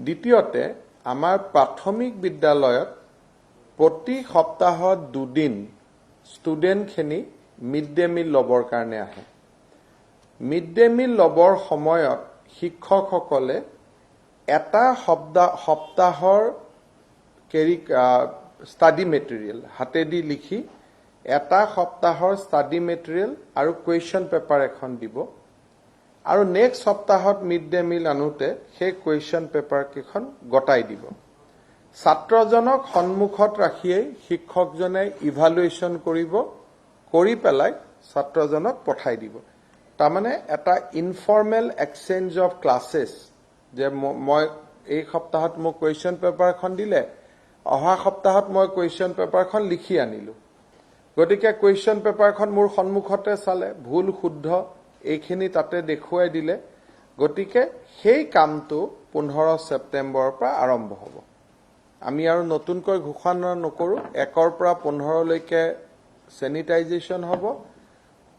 দ্বিতীয়তে আমাৰ প্ৰাথমিক বিদ্যালয়ত প্ৰতি সপ্তাহত 2 দিন ষ্টুডেণ্টখিনি মিড ডে মিল ল'বৰ কাৰণে আহে মিড ডে মিল ল'বৰ সময়ত শিক্ষকসকলে এটা সপ্তাহৰ ষ্টাডি মেটেৰিয়েল হাতেদি লিখি এটা সপ্তাহৰ ষ্টাডি মেটেৰিয়েল আৰু কুৱেশ্যন পেপাৰ এখন দিব আৰু নেক্সট সপ্তাহত মিড ডে মিল আনোতে সেই কুৱেশ্যন পেপাৰ কেইখন গটাই দিব ছাত্ৰজনক সন্মুখত ৰাখিয়েই শিক্ষকজনে ইভালুৱেশ্যন কৰি পেলাই ছাত্ৰজনক পঠাই দিব তাৰমানে এটা ইনফৰ্মেল এক্সচেঞ্জ অফ ক্লাছেছ যে মই এই সপ্তাহত মোক কুৱেশ্যন পেপাৰখন দিলে অহা সপ্তাহত মই কুৱেশ্যন পেপাৰখন লিখি আনিলো গতিকে কুৱেশ্যন পেপাৰখন মোৰ সন্মুখতে চালে ভুল শুদ্ধ এইখিনি তাতে দেখুৱাই দিলে গতিকে সেই কামটো 15 ছেপ্টেম্বৰৰ পৰা আৰম্ভ হ'ব আমি আৰু নতুনকৈ ঘোষণা নকৰো 1ৰ পৰা 15 লৈকে স্যানিটাইজেশ্যন হ'ব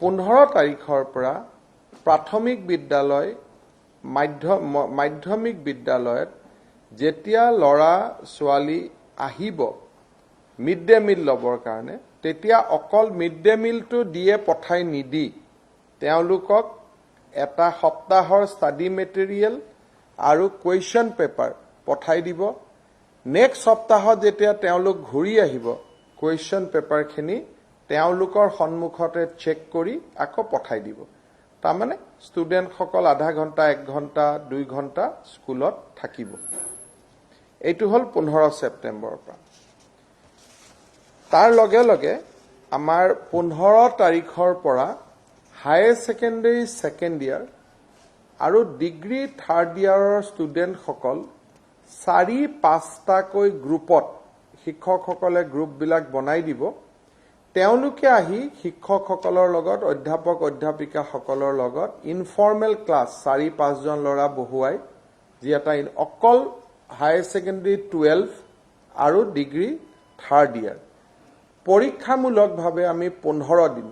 15 তাৰিখৰ পৰা প্ৰাথমিক বিদ্যালয় মাধ্যমিক বিদ্যালয়ত যেতিয়া লৰা ছোৱালী আহিব মিড ডে মিল ল'বৰ কাৰণে তেতিয়া অকল মিড ডে মিলটো দিয়ে পঠাই নিদি তেওঁলোকক এটা সপ্তাহৰ ষ্টাডি মেটেৰিয়েল আৰু কুৱেশ্যন পেপাৰ পঠাই দিব নেক্সট সপ্তাহত যেতিয়া তেওঁলোক ঘূৰি আহিব কুৱেশ্যন পেপাৰখিনি তেওঁলোকৰ সন্মুখতে চেক কৰি আকৌ পঠাই দিব তাৰমানে ষ্টুডেণ্টসকল আধা ঘণ্টা 1 ঘণ্টা 2 ঘণ্টা স্কুলত থাকিব এইটো হ'ল 15 ছেপ্টেম্বৰৰ পৰা তাৰ লগে লগে আমাৰ 15 তাৰিখৰ পৰা হায়াৰ ছেকেণ্ডাৰী ছেকেণ্ড ইয়াৰ আৰু ডিগ্ৰী থাৰ্ড ইয়াৰৰ ষ্টুডেণ্টসকল 4-5টাকৈ গ্ৰুপত শিক্ষকসকলে গ্ৰুপবিলাক বনাই দিব তেওঁলোকে আহি শিক্ষকসকলৰ লগত অধ্যাপক অধ্যাপিকাসকলৰ লগত ইনফৰ্মেল ক্লাছ 4-5 জন ল'ৰা বহুৱাই যি এটা অকল হায়াৰ ছেকেণ্ডাৰী 12 আৰু ডিগ্ৰী থাৰ্ড ইয়াৰ পৰীক্ষামূলকভাৱে আমি 15 দিন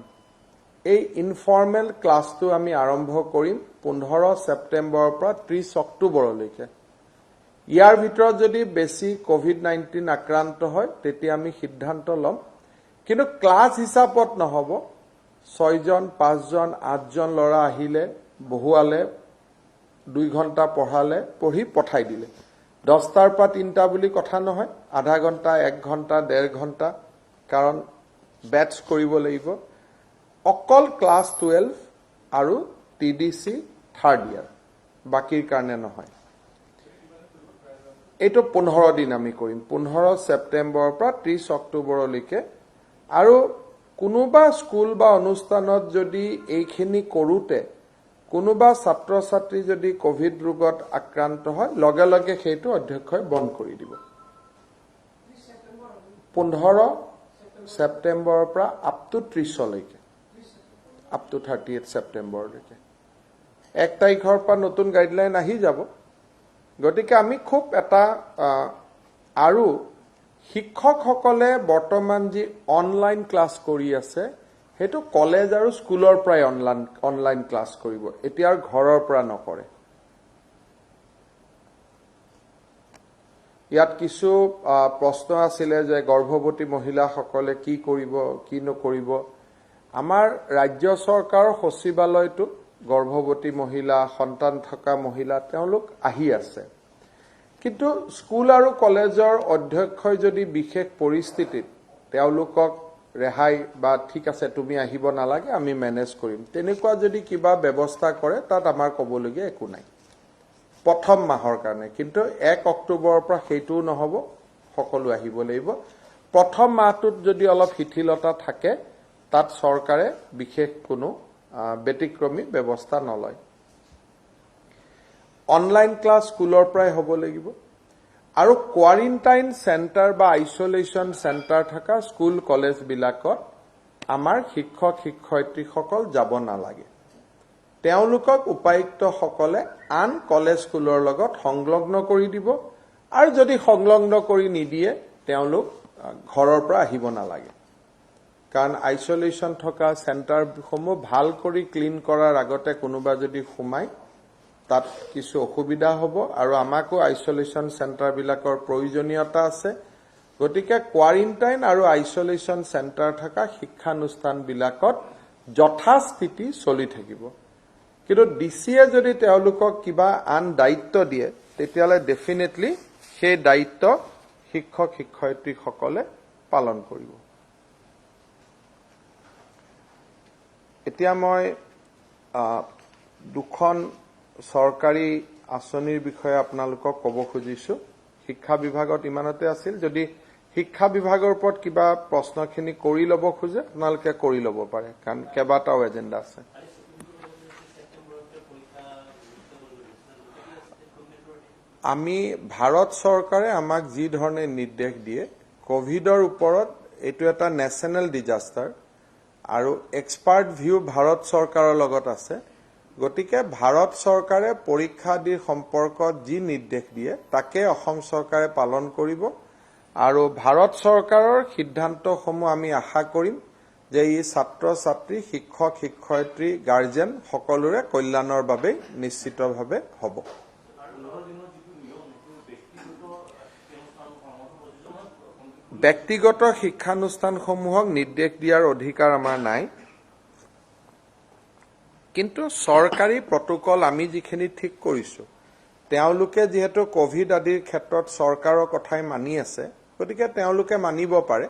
এই ইনফৰ্মেল ক্লাছটো আমি আৰম্ভ কৰিম 15 ছেপ্টেম্বৰৰ পৰা 30 অক্টোবৰলৈকে ইয়াৰ ভিতৰত যদি বেছি কোভিড-19 আক্ৰান্ত হয় তেতিয়া আমি সিদ্ধান্ত ল'ম কিন্তু ক্লাছ হিচাপত নহব 6 জন 5 জন 8 জন ল'ৰা আহিলে বহুৱালে 2 ঘণ্টা পঢ়ালে পঢ়ি পঠাই দিলে 10টাৰ পৰা 3টা বুলি কথা নহয় আধা ঘণ্টা 1 ঘণ্টা 1.5 ঘণ্টা কাৰণ বেটছ কৰিব লাগিব অকল ক্লাছ 12 আৰু টিডিসি থাৰ্ড ইয়াৰ বাকিৰ কাৰণে নহয় এইটো 15 দিন আমি কৰিম 15 ছেপ্টেম্বৰৰ পৰা 30 অক্টোবৰলৈকে আৰু কোনোবা স্কুল বা অনুষ্ঠানত যদি এইখিনি কৰোতে কোনোবা ছাত্ৰ ছাত্ৰী যদি কোভিড ৰোগত আক্ৰান্ত হয় লগে লগে সেইটো অধ্যক্ষই বন্ধ কৰি দিব 15 ছেপ্টেম্বৰৰ পৰা আপ টু 30 লৈকে আপ টু 30 ছেপ্টেম্বৰলৈকে 1 তাৰিখৰ পৰা নতুন গাইডলাইন আহি যাব গতিকে আমি খুব এটা আৰু শিক্ষকসকলে বৰ্তমান যি অনলাইন ক্লাছ কৰি আছে হেতু কলেজ আৰু স্কুলৰ পৰাই অনলাইন ক্লাছ কৰিব এতিয়া আৰু ঘৰৰ পৰা নকৰে ইয়াত কিছু প্ৰশ্ন আছিল যে গৰ্ভৱতী মহিলাসকলে কি কৰিব কি নকৰিব আমাৰ ৰাজ্য চৰকাৰৰ সচিবালয়টো গৰ্ভৱতী মহিলা সন্তান থকা মহিলা তেওঁলোক আহি আছে কিন্তু স্কুল আৰু কলেজৰ অধ্যক্ষই যদি বিশেষ পৰিস্থিতিত তেওঁলোকক ৰেহাই বা ঠিক আছে তুমি আহিব নালাগে আমি মেনেজ কৰিম তেনেকুৱা যদি কিবা ব্যৱস্থা কৰে তাত আমাৰ ক'বলগীয়া একো নাই প্ৰথম মাহৰ কাৰণে কিন্তু 1 অক্টোবৰৰ পৰা সেইটো নহব সকলো আহিব লাগিব প্ৰথম মাহটোত যদি অলপ শিথিলতা থাকে তাত চৰকাৰে বিশেষ কোনো ব্যতিক্ৰমী ব্যৱস্থা নলয় অনলাইন ক্লাছ স্কুলৰ পৰাই হ'ব লাগিব আৰু কোৱাৰেণ্টাইন সেন্টাৰ বা আইসোলেশন সেন্টাৰ থকা স্কুল কলেজ বিলাকত আমাৰ শিক্ষক শিক্ষয়িত্ৰীসকল যাব নালাগে তেওঁলোকক উপায়ুক্তসকলে আন কলেজ স্কুলৰ লগত সংলগ্ন কৰি দিব আৰু যদি সংলগ্ন কৰি নিদিয়ে তেওঁলোক ঘৰৰ পৰা আহিব নালাগে কাৰণ আইসোলেশন থকা সেন্টাৰসমূহ ভাল কৰি ক্লিন কৰাৰ আগতে কোনোবা যদি সোমাই তাত কিছু অসুবিধা হ'ব আৰু আমাকো আইসোলেশন সেন্টাৰবিলাকৰ প্ৰয়োজনীয়তা আছে গতিকে কোৱাৰেণ্টাইন আৰু আইসোলেশন সেন্টাৰ থকা শিক্ষানুষ্ঠানবিলাকত যথাস্থিতি চলি থাকিব কিন্তু ডিসিয়ে যদি তেওঁলোকক কিবা আন দায়িত্ব দিয়ে তেতিয়ালে ডেফিনেটলি সেই দায়িত্ব শিক্ষক শিক্ষয়িত্ৰীসকলে পালন কৰিব এতিয়া মই দুখন চৰকাৰী আঁচনিৰ বিষয়ে আপোনালোকক ক'ব খুজিছো শিক্ষা বিভাগত ইমানতে আছিল যদি শিক্ষা বিভাগৰ ওপৰত কিবা প্ৰশ্নখিনি কৰি ল'ব খোজে আপোনালোকে কৰি ল'ব পাৰে কাৰণ কেইবাটাও এজেন্ডা আছে আমি ভাৰত চৰকাৰে আমাক যি ধৰণে নিৰ্দেশ দিয়ে কোভিডৰ ওপৰত এইটো এটা নেশ্যনেল ডিজাস্টাৰ আৰু এক্সপাৰ্ট ভিউ ভাৰত চৰকাৰৰ লগত আছে গতিকে ভাৰত চৰকাৰে পৰীক্ষা আদিৰ সম্পৰ্কত যি নিৰ্দেশ দিয়ে তাকে অসম চৰকাৰে পালন কৰিব আৰু ভাৰত চৰকাৰৰ সিদ্ধান্তসমূহ আমি আশা কৰিম যে ই ছাত্ৰ ছাত্ৰী শিক্ষক শিক্ষয়িত্ৰী গাৰ্জেন সকলোৰে কল্যাণৰ বাবে নিশ্চিতভাৱে হ'ব ব্যক্তিগত শিক্ষানুষ্ঠানসমূহক নিৰ্দেশ দিয়াৰ অধিকাৰ আমাৰ নাই কিন্তু চৰকাৰী প্ৰটোকল আমি যিখিনি ঠিক কৰিছো তেওঁলোকে যেহেতু কোভিড আদিৰ ক্ষেত্ৰত চৰকাৰৰ কথাই মানি আছে গতিকে তেওঁলোকে মানিব পাৰে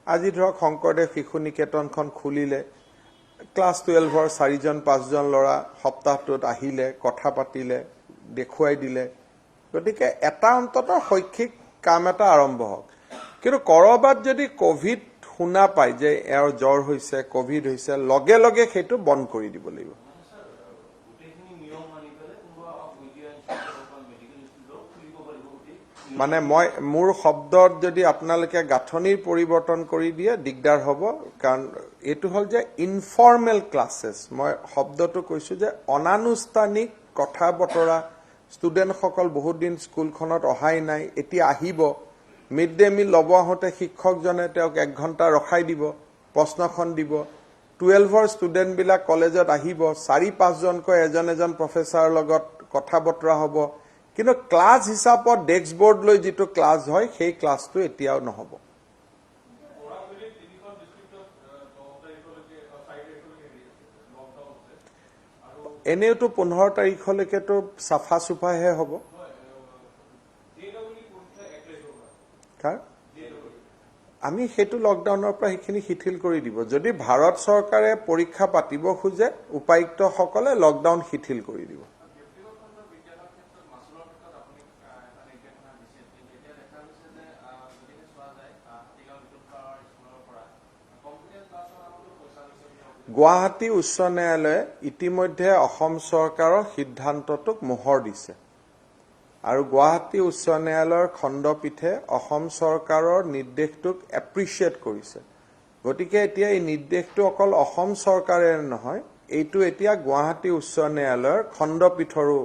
আজি ধৰক শংকৰদেৱ শিশু নিকেতনখন খুলিলে ক্লাছ 12ৰ 4জন 5জন ল'ৰা সপ্তাহটোত আহিলে কথা পাতিলে দেখুৱাই দিলে গতিকে এটা অন্তত শৈক্ষিক কাম এটা আৰম্ভ হওক কিন্তু কৰবাত যদি কোভিড শুনা পায় যে এৰ জ্বৰ হৈছে কোভিড হৈছে লগে লগে সেইটো বন্ধ কৰি দিব লাগিব মানে মই মোৰ শব্দত যদি আপোনালোকে গাঁথনিৰ পৰিৱৰ্তন কৰি দিয়ে দিগদাৰ হ'ব কাৰণ এইটো হল যে ইনফৰ্মেল ক্লাसेছ মই শব্দটো কৈছো যে অনানুষ্ঠানিক কথা বতৰা ষ্টুডেণ্টসকল বহুত দিন স্কুলখনত অহাই নাই এতিয়া আহিব মিড ডে মিল ল'ব আহোঁতে শিক্ষকজনে তেওঁক 1 ঘণ্টা ৰখাই দিব প্ৰশ্নখন দিব 12ৰ ষ্টুডেণ্টবিলাক কলেজত আহিব 4-5 জনকৈ এজন প্ৰফেচাৰৰ লগত কথা বতৰা হ'ব কিন্তু ক্লাছ হিচাপত ডেস্ক বোৰ্ড লৈ যিটো ক্লাছ হয় সেই ক্লাছটো এতিয়াও নহব এনেওতো 15 তাৰিখলৈকেতো সাফা সুফাহে হ'ব আমি সেইটো লকডাউনৰ পৰা সেইখিনি শিথিল কৰি দিব যদি ভাৰত চৰকাৰে পৰীক্ষা পাতিব খোজে উপায়ুক্তসকলে লকডাউন শিথিল কৰি দিব গুৱাহাটী উচ্চ ন্যায়ালয়ে ইতিমধ্যে অসম চৰকাৰৰ সিদ্ধান্তটোক মোহৰ দিছে আৰু গুৱাহাটী উচ্চ ন্যায়ালয়ৰ খণ্ডপীঠে অসম চৰকাৰৰ নিৰ্দেশটোক এপ্ৰিচিয়েট কৰিছে গতিকে এতিয়া এই নিৰ্দেশটো অকল অসম চৰকাৰে নহয় এইটো এতিয়া গুৱাহাটী উচ্চ ন্যায়ালয়ৰ খণ্ডপীঠৰো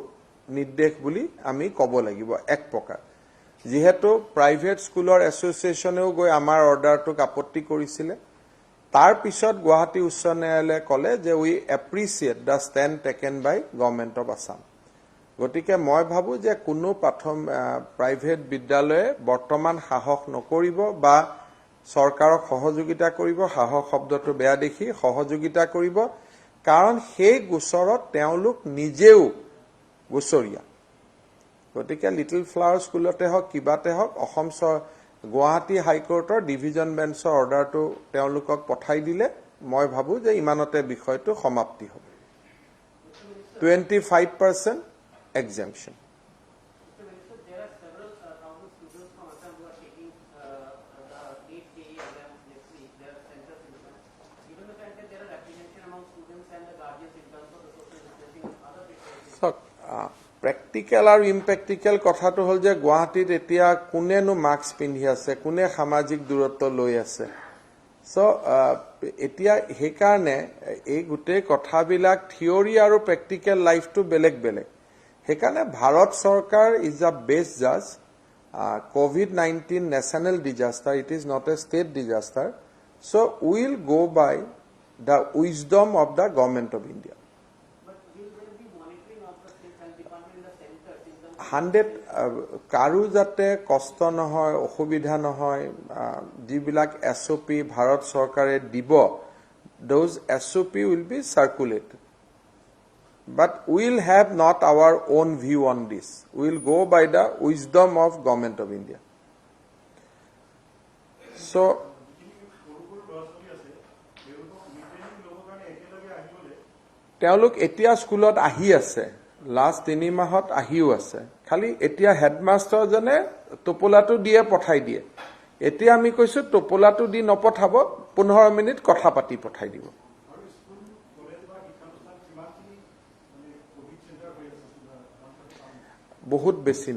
নিৰ্দেশ বুলি আমি ক'ব লাগিব এক প্ৰকাৰ যেহেতু প্ৰাইভেট স্কুলৰ এছ'চিয়েশ্যনেও গৈ আমাৰ অৰ্ডাৰটোক আপত্তি কৰিছিলে তাৰ পিছত গুৱাহাটী উচ্চ ন্যায়ালয়ে ক'লে যে we appreciate the stand taken by government of Assam গতিকে মই ভাবো যে কোনো প্ৰাইভেট বিদ্যালয়ে বৰ্তমান সাহস নকৰিব বা চৰকাৰক সহযোগিতা কৰিব সাহস শব্দটো বেয়া দেখি সহযোগিতা কৰিব কাৰণ সেই গোচৰত তেওঁলোক নিজেও গোচৰীয়া গতিকে লিটল ফ্লাৱাৰ স্কুলতে হওক কিবাতে হওক অসম গুৱাহাটী হাইকোৰ্টৰ ডিভিজন বেঞ্চৰ অৰ্ডাৰটো তেওঁলোকক পঠাই দিলে মই ভাবো যে ইমানতে বিষয়টো সমাপ্তি হ'ব 25% exemption প্ৰেক্টিকেল আৰু ইম্প্ৰেক্টিকেল কথাটো হ'ল যে গুৱাহাটীত এতিয়া কোনেনো মাস্ক পিন্ধি আছে কোনে সামাজিক দূৰত্ব লৈ আছে সো এতিয়া সেইকাৰণে এই গোটেই কথাবিলাক থিয়ৰি আৰু প্ৰেক্টিকেল লাইফটো বেলেগ বেলেগ সেইকাৰণে ভাৰত চৰকাৰ ইজ আ বেষ্ট জাজ COVID-19 national disaster it is not a state disaster so will go by the wisdom of the government of India 100 কাৰো যাতে কষ্ট নহয় অসুবিধা নহয় যিবিলাক SOP ভাৰত চৰকাৰে দিব those SOP will be circulated but we will have not our own view on this we will go by the wisdom of government of India so তেওঁলোক এতিয়া স্কুলত আহি আছে লাষ্ট 3 মাহত আহিও আছে খালি এতিয়া হেডমাস্টাৰ জনে টোপোলাটো দিয়ে পঠাই দিয়ে এতিয়া আমি কৈছো টোপোলাটো দি নপঠাব 15 মিনিট কথা পাতি পঠাই দিব বহুত বেছি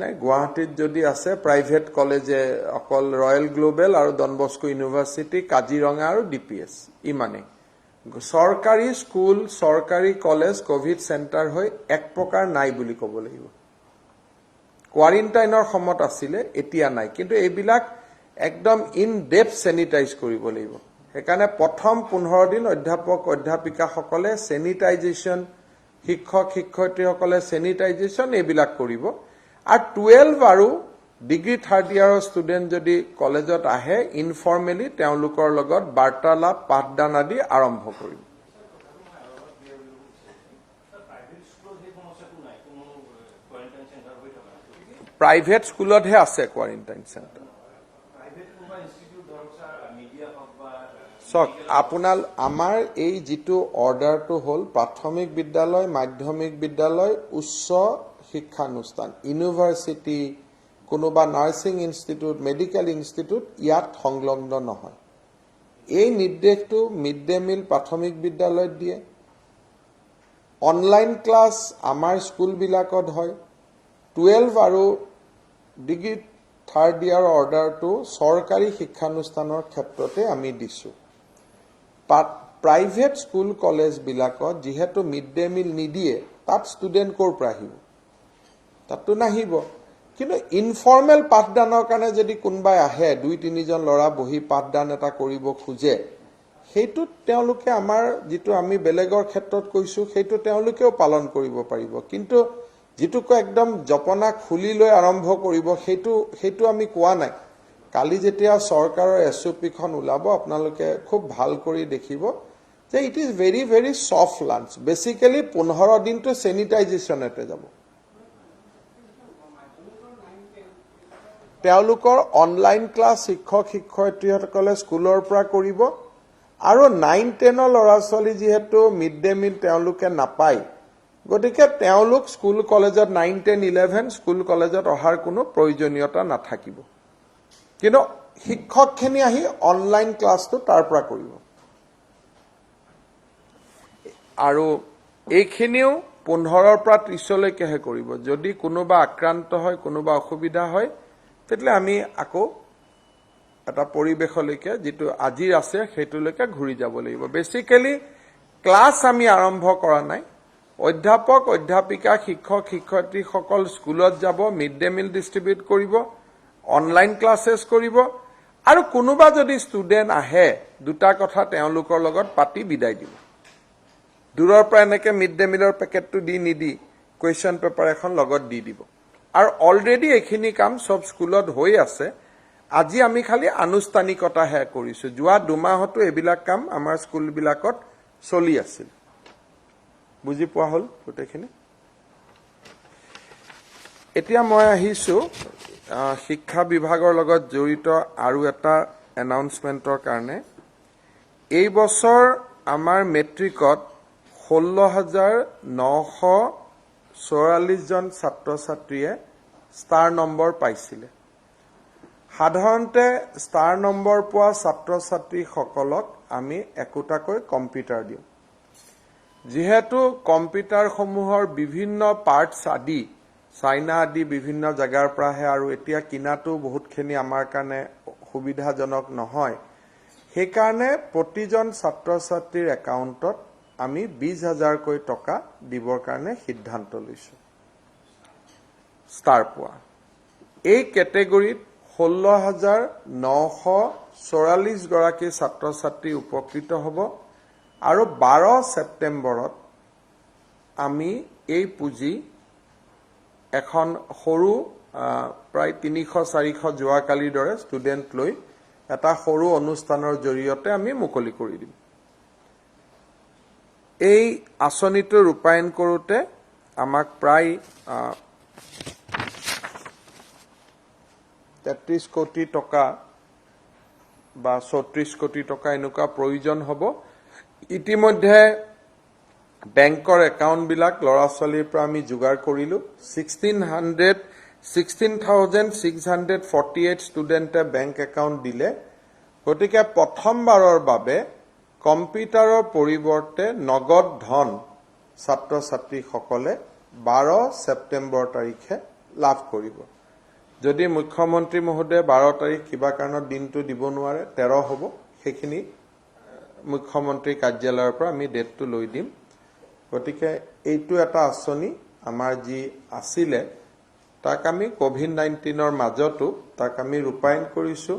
নাই গুৱাহাটীত যদি আছে প্ৰাইভেট কলেজে অকল ৰয়েল গ্লোবেল আৰু ডন বস্কো ইউনিভাৰ্চিটি কাজিৰঙা আৰু DPS ইমানে সৰকাৰী স্কুল সৰকাৰী কলেজ কোভিড সেন্টাৰ হৈ এক প্ৰকাৰ নাই বুলি ক'ব লাগিব কোৱাৰেণ্টাইনৰ সময়ত আছিলে এতিয়া নাই কিন্তু এইবিলাক একদম ইন ডেপথ স্যানিটাইজ কৰিব লাগিব সেইকাৰণে প্ৰথম 15 দিন অধ্যাপক অধ্যাপিকাসকলে স্যানিটাইজেশন শিক্ষক শিক্ষয়িত্ৰীসকলে স্যানিটাইজেশন এইবিলাক কৰিব আৰু 12 আৰু ডিগ্ৰী 3rd ইয়াৰৰ ষ্টুডেন্ট যদি কলেজত আহে ইনফৰ্মেলি তেওঁলোকৰ লগত বাৰ্তালাপ পাঠদান আদি আৰম্ভ কৰিব প্ৰাইভেট স্কুলতহে আছে কোৱাৰেণ্টাইন সেন্টাৰ সক আপোনাল আমাৰ এই যেটো অৰ্ডাৰটো হ'ল প্ৰাথমিক বিদ্যালয় মাধ্যমিক বিদ্যালয় উচ্চ শিক্ষানুষ্ঠান ইউনিভাৰ্সিটি কোনোবা নাৰ্সিং ইনষ্টিটিউট মেডিকেল ইনষ্টিটিউট ইয়াত সংলগ্ন নহয় এই নিৰ্দেশটো মিড ডে মিল প্ৰাথমিক বিদ্যালয়ত দিয়ে অনলাইন ক্লাছ আমাৰ স্কুল বিলাকত হয় 12 আৰু ডিগ্ৰী 3rd ইয়াৰ অৰ্ডাৰটো সৰকাৰী শিক্ষানুষ্ঠানৰ ক্ষেত্ৰতে আমি দিছো প্ৰাইভেট স্কুল কলেজ বিলাকত যেহেতু মিড ডে মিল নিদিয়ে তাত ষ্টুডেন্ট কৰ পৰা আহিব তাতটো নাহিব কিন্তু ইনফৰ্মেল পাঠদানৰ কাৰণে যদি কোনবাই আহে 2-3 জন লৰা বহি পাঠদান এটা কৰিব খোজে সেইটো তেওঁলোকে আমাৰ যেটো আমি বেলেগৰ ক্ষেত্ৰত কৈছো সেইটো তেওঁলোকেও পালন কৰিব পাৰিব কিন্তু যেটোক একদম জপনা খুলি লৈ আৰম্ভ কৰিব সেইটো আমি কোৱা নাই কালি যেতিয়া সৰকাৰৰ SOP খন উলাব আপোনালোকে খুব ভাল কৰি দেখিব যে it is very very soft lunch basically 15 দিনটো স্যানিটাইজেশনতে যাব তেওঁলোকৰ অনলাইন ক্লাছ শিক্ষক শিক্ষয়িত্ৰীসকলে স্কুলৰ পৰা কৰিব আৰু 9-10 ল'ৰা ছোৱালী যেহেতু মিড ডে মিল তেওঁলোকে নাপায় গতিকে তেওঁলোক স্কুল কলেজত 9-10-11 স্কুল কলেজত অহাৰ কোনো প্ৰয়োজনীয়তা নাথাকিব কিন্তু শিক্ষকখিনি আহি অনলাইন ক্লাছটো তাৰ পৰা কৰিব আৰু এইখিনিও 15 পৰা 30 লৈকেহে কৰিব যদি কোনোবা আক্ৰান্ত হয় কোনোবা অসুবিধা হয় তেতিয়ালে আমি আকৌ এটা পৰিবেশলৈকে যেটো আজি আছে হেতুলৈকে ঘূৰি যাব লাগিব বেসিক্যালি ক্লাছ আমি আৰম্ভ কৰা নাই অধ্যাপক অধ্যাপিকা শিক্ষক শিক্ষয়িত্ৰী সকল স্কুলত যাব মিড ডে মিল ডিস্ট্ৰিবিউট কৰিব অনলাইন ক্লাसेस কৰিব আৰু কোনোবা যদি ষ্টুডেন্ট আহে দুটা কথা তেওঁলোকৰ লগত পাতি বিদায় দিব দূৰৰ পৰা এনেকে মিড ডে মিলৰ পেকেটটো দি নিদি কোৱেশ্চন পেপাৰ এখন লগত দি দিব আৰু অলৰেডি এখিনি কাম সব স্কুলত হৈ আছে আজি আমি খালি আনুষ্ঠানিকতা হে কৰিছো যোৱা 2 মাহতো এবিলাক কাম আমাৰ স্কুল বিলাকত চলি আছিল বুজি পোৱা হল গোটেখিনি এতিয়া মই আহিছো শিক্ষা বিভাগৰ লগত জড়িত আৰু এটা এনাউন্সমেন্টৰ কাৰণে এই বছৰ আমাৰ মেট্ৰিকত 16944 জন ছাত্ৰ ছাত্ৰীয়ে ষ্টাৰ নম্বৰ পাইছিলে সাধাৰণতে ষ্টাৰ নম্বৰ পোৱা ছাত্ৰ ছাত্ৰী সকলক আমি একোটাকৈ কম্পিউটাৰ দিওঁ যেহেতু কম্পিউটাৰ সমূহৰ বিভিন্ন পাৰ্টস আদি চাইনা আদি বিভিন্ন জাগাৰ পৰা আহে আৰু এতিয়া কিনাটো বহুতখিনি আমাৰ কাৰণে সুবিধাজনক নহয় সেই কাৰণে প্ৰতিজন ছাত্ৰ ছাত্ৰীৰ একাউণ্টত আমি 20000 কৈ টকা দিবৰ কাৰণে সিদ্ধান্ত লৈছো ষ্টাৰ পোৱা এই ক্যাটেগৰীত 16944 গৰাকী ছাত্ৰ ছাত্ৰী উপকৃত হ'ব আৰু 12 সেপ্টেম্বৰত আমি এই পুঁজি এখন সৰু প্ৰায় 300-400 যোৱাকালিৰ দৰে ষ্টুডেণ্ট লৈ এটা সৰু অনুষ্ঠানৰ জৰিয়তে আমি মুকলি কৰি দিম। এই আঁচনিটো ৰূপায়ণ কৰোঁতে আমাক প্ৰায় 33 কোটি টকা বা 34 কোটি টকা এনেকুৱা প্ৰয়োজন হ'ব। ইতিমধ্যে বেংকৰ একাউণ্টবিলাক ল'ৰা ছোৱালীৰ পৰা আমি যোগাৰ কৰিলোঁ। 16,648 ষ্টুডেণ্টে বেংক একাউণ্ট দিলে। গতিকে প্ৰথমবাৰৰ বাবে কম্পিউটাৰৰ পৰিৱৰ্তে নগদ ধন ছাত্ৰ ছাত্ৰীসকলে 12 ছেপ্টেম্বৰ তাৰিখে লাভ কৰিব। যদি মুখ্যমন্ত্ৰী মহোদয়ে 12 তাৰিখ কিবা কাৰণত দিনটো দিব নোৱাৰে, 13 হ'ব, সেইখিনি মুখ্যমন্ত্ৰী কাৰ্যালয়ৰ পৰা আমি ডেটটো লৈ দিম। গতিকে এইটো এটা আঁচনি আমাৰ যি আছিলে তাক আমি COVID-19ৰ মাজতো তাক আমি ৰূপায়ণ কৰিছোঁ।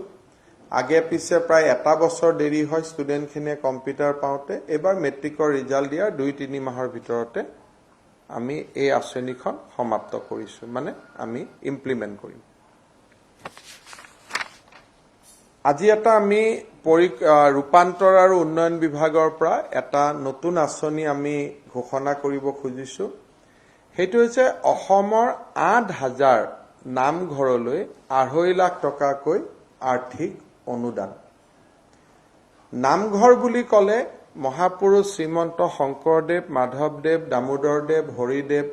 আগে পিছে প্ৰায় এটা বছৰ দেৰি হয় ষ্টুডেণ্টখিনিয়ে কম্পিউটাৰ পাওঁতে। এইবাৰ মেট্ৰিকৰ ৰিজাল্ট দিয়াৰ 2-3 মাহৰ ভিতৰতে আমি এই আঁচনিখন সমাপ্ত কৰিছোঁ, মানে আমি ইমপ্লিমেণ্ট কৰিম। আজি এটা আমি ৰূপান্তৰ আৰু উন্নয়ন বিভাগৰ পৰা এটা নতুন আঁচনি আমি ঘোষণা কৰিব খুজিছোঁ। সেইটো হৈছে অসমৰ 8,000 নামঘৰলৈ 2.5 লাখ টকাকৈ আৰ্থিক অনুদান। নামঘৰ বুলি ক'লে মহাপুৰুষ শ্ৰীমন্ত শংকৰদেৱ, মাধৱদেৱ, দামোদৰদেৱ, হৰিদেৱ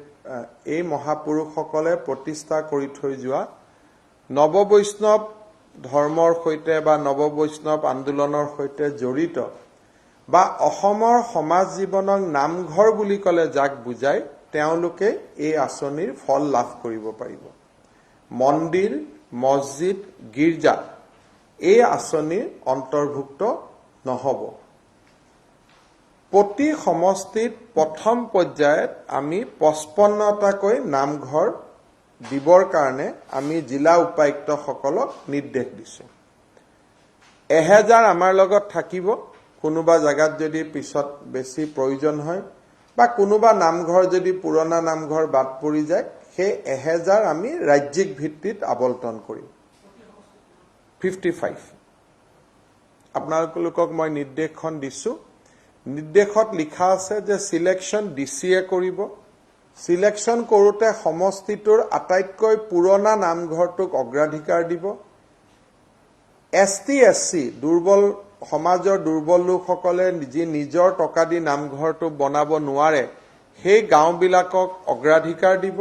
এই মহাপুৰুষসকলে প্ৰতিষ্ঠা কৰি থৈ যোৱা নৱবৈষ্ণৱ ধৰ্মৰ সৈতে বা নৱবৈষ্ণৱ আন্দোলনৰ সৈতে জড়িত বা অসমৰ সমাজ জীৱনক নামঘৰ বুলি ক'লে যাক বুজায় তেওঁলোকে এই আঁচনিৰ ফল লাভ কৰিব পাৰিব। মন্দিৰ, মছজিদ, গীৰ্জা এই আঁচনিৰ অন্তৰ্ভুক্ত নহ'ব। প্ৰতি সমষ্টিত প্ৰথম পৰ্যায়ত আমি 55টাকৈ নামঘৰ দিবৰ কাৰণে আমি জিলা উপায়ুক্তসকলক নিৰ্দেশ দিছোঁ। 1000 আমাৰ লগত থাকিব। কোনোবা জাগাত যদি পিছত বেছি প্ৰয়োজন হয় বা কোনোবা নামঘৰ যদি পুৰণা নামঘৰ বাদ পৰি যায়, সেই 1000 আমি ৰাজ্যিক ভিত্তিত আবণ্টন কৰিম। 55 আপোনালোকক মই নিৰ্দেশখন দিছোঁ। নিৰ্দেশত লিখা আছে যে সিলেকশ্যন ডিচিয়ে কৰিব। সিলেকশ্যন কৰোঁতে সমষ্টিটোৰ আটাইতকৈ পুৰণা নামঘৰটোক অগ্ৰাধিকাৰ দিব। ST, SC দুৰ্বল সমাজৰ দুৰ্বল লোকসকলে যি নিজৰ টকা দি নামঘৰটো বনাব নোৱাৰে সেই গাঁওবিলাকক অগ্ৰাধিকাৰ দিব।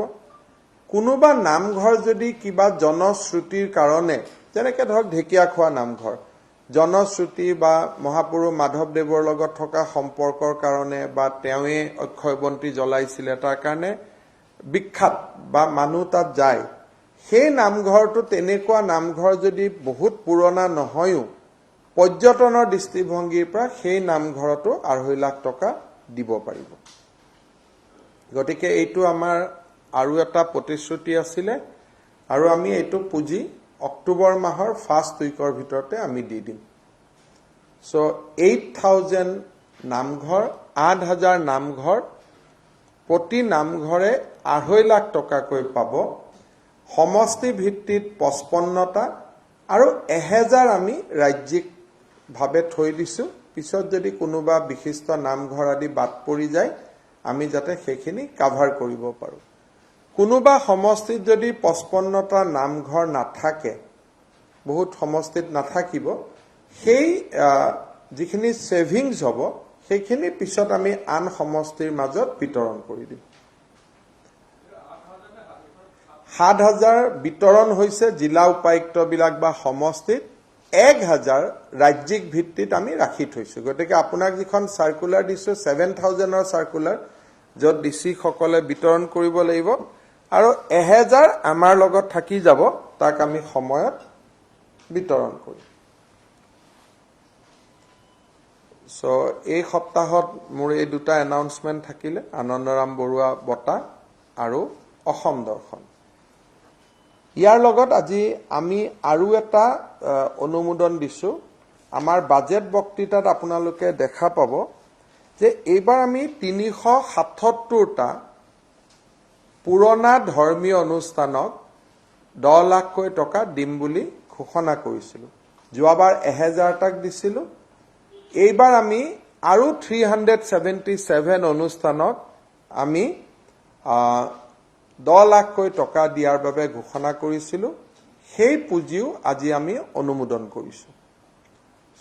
কোনোবা নামঘৰ যদি কিবা জনশ্ৰুতিৰ কাৰণে, যেনেকৈ ধৰক ঢেকীয়াখোৱা নামঘৰ, জনশ্ৰুতি বা মহাপুৰুষ মাধৱদেৱৰ লগত থকা সম্পৰ্কৰ কাৰণে বা তেওঁৱে অক্ষয়বন্তী জ্বলাইছিলে তাৰ কাৰণে বিখ্যাত বা মানুহ তাত যায়, সেই নামঘৰটো তেনেকুৱা নামঘৰ যদি বহুত পুৰণা নহয়ও পৰ্যটনৰ দৃষ্টিভংগীৰ পৰা সেই নামঘৰতো 2.5 লাখ টকা দিব পাৰিব। গতিকে এইটো আমাৰ আৰু এটা প্ৰতিশ্ৰুতি আছিলে আৰু আমি এইটো পুঁজি অক্টোবৰ মাহৰ ফাৰ্ষ্ট উইকৰ ভিতৰতে আমি দি দিম। সো 8,000 নামঘৰ, 8,000 নামঘৰ, প্ৰতি নামঘৰে 2.5 লাখ টকাকৈ পাব। সমষ্টি ভিত্তিত 55টা আৰু 1000 আমি ৰাজ্যিকভাৱে থৈ দিছোঁ। পিছত যদি কোনোবা বিশিষ্ট নামঘৰ আদি বাদ পৰি যায় আমি যাতে সেইখিনি কাভাৰ কৰিব পাৰোঁ। কোনোবা সমষ্টিত যদি 55টা নামঘৰ নাথাকে, বহুত সমষ্টিত নাথাকিব, সেই যিখিনি ছেভিংছ হ'ব সেইখিনি পিছত আমি আন সমষ্টিৰ মাজত বিতৰণ কৰি দিম। 7,000 বিতৰণ হৈছে জিলা উপায়ুক্তবিলাক বা সমষ্টিত, 1,000 ৰাজ্যিক ভিত্তিত আমি ৰাখি থৈছোঁ। গতিকে আপোনাক যিখন চাৰ্কুলাৰ দিছোঁ 7,000ৰ চাৰ্কুলাৰ, য'ত ডিচি সকলে বিতৰণ কৰিব লাগিব আৰু 1000 আমাৰ লগত থাকি যাব, তাক আমি সময়ত বিতৰণ কৰিম। সো এই সপ্তাহত মোৰ এই দুটা এনাউন্সমেণ্ট থাকিলে, আনন্দৰাম বৰুৱা বঁটা আৰু অসম দৰ্শন। ইয়াৰ লগত আজি আমি আৰু এটা অনুমোদন দিছোঁ। আমাৰ বাজেট বক্তৃতাত আপোনালোকে দেখা পাব যে এইবাৰ আমি 377টা পুৰণা ধৰ্মীয় অনুষ্ঠানক 10 লাখকৈ টকা দিম বুলি ঘোষণা কৰিছিলোঁ। যোৱাবাৰ 1000টাক দিছিলোঁ। এইবাৰ আমি আৰু 377 অনুষ্ঠানক আমি 10 লাখকৈ টকা দিয়াৰ বাবে ঘোষণা কৰিছিলোঁ। সেই পুঁজিও আজি আমি অনুমোদন কৰিছোঁ।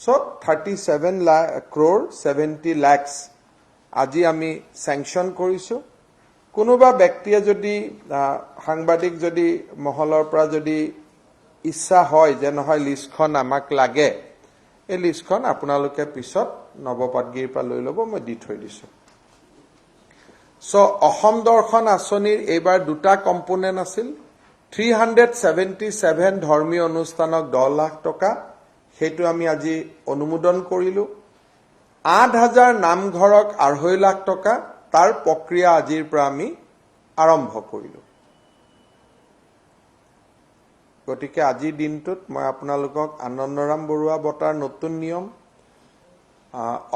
So 37 crore 70 lakhs আজি আমি স্যাংশন কৰিছোঁ। কোনোবা ব্যক্তিয়ে যদি সাংবাদিক যদি মহলৰ পৰা যদি ইচ্ছা হয় যে নহয় লিষ্টখন আমাক লাগে, এই লিষ্টখন আপোনালোকে পিছত নৱপাটগিৰিৰ পৰা লৈ ল'ব, মই দি থৈ দিছোঁ। So অসম দৰ্শন আঁচনিৰ এইবাৰ দুটা কম্পোনেন্ট আছিল। 377 ধৰ্মীয় অনুষ্ঠানক 10 লাখ টকা, সেইটো আমি আজি অনুমোদন কৰিলোঁ। 8000 নামঘৰক 2.5 লাখ টকা, তাৰ প্ৰক্ৰিয়া আজিৰ পৰা আমি আৰম্ভ কৰিলোঁ। গতিকে আজিৰ দিনটোত মই আপোনালোকক আনন্দৰাম বৰুৱা বঁটাৰ নতুন নিয়ম,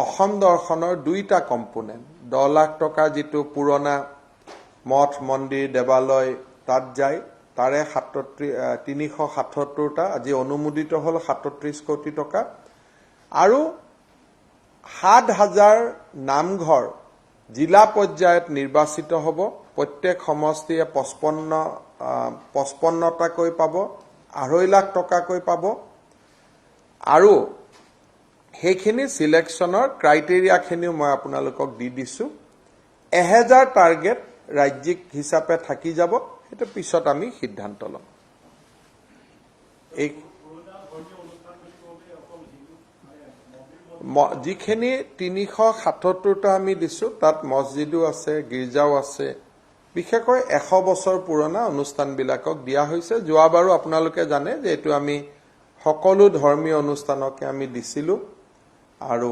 অসম দৰ্শনৰ দুইটা কম্পোনেন্ট, 10 লাখ টকা যিটো পুৰণা মঠ মন্দিৰ দেৱালয় তাত যায়, তাৰে 377টা আজি অনুমোদিত হ'ল 37 কোটি টকা, আৰু 7000 নামঘৰ জিলা পৰ্যায়ত নিৰ্বাচিত হ'ব। প্ৰত্যেক সমষ্টিয়ে 55টাকৈ পাব, 2.5 লাখ টকাকৈ পাব। আৰু সেইখিনি সিলেকশ্যনৰ ক্ৰাইটেৰিয়াখিনিও মই আপোনালোকক দি দিছোঁ। 1000 টাৰ্গেট ৰাজ্যিক হিচাপে থাকি যাব, সেইটো পিছত আমি সিদ্ধান্ত ল'ম। এই যিখিনি 377টা আমি দিছোঁ, তাত মছজিদো আছে, গীৰ্জাও আছে। বিশেষকৈ 100 বছৰ পুৰণা অনুষ্ঠানবিলাকক দিয়া হৈছে। যোৱাবাৰো আপোনালোকে জানে যে এইটো আমি সকলো ধৰ্মীয় অনুষ্ঠানকে আমি দিছিলোঁ। আৰু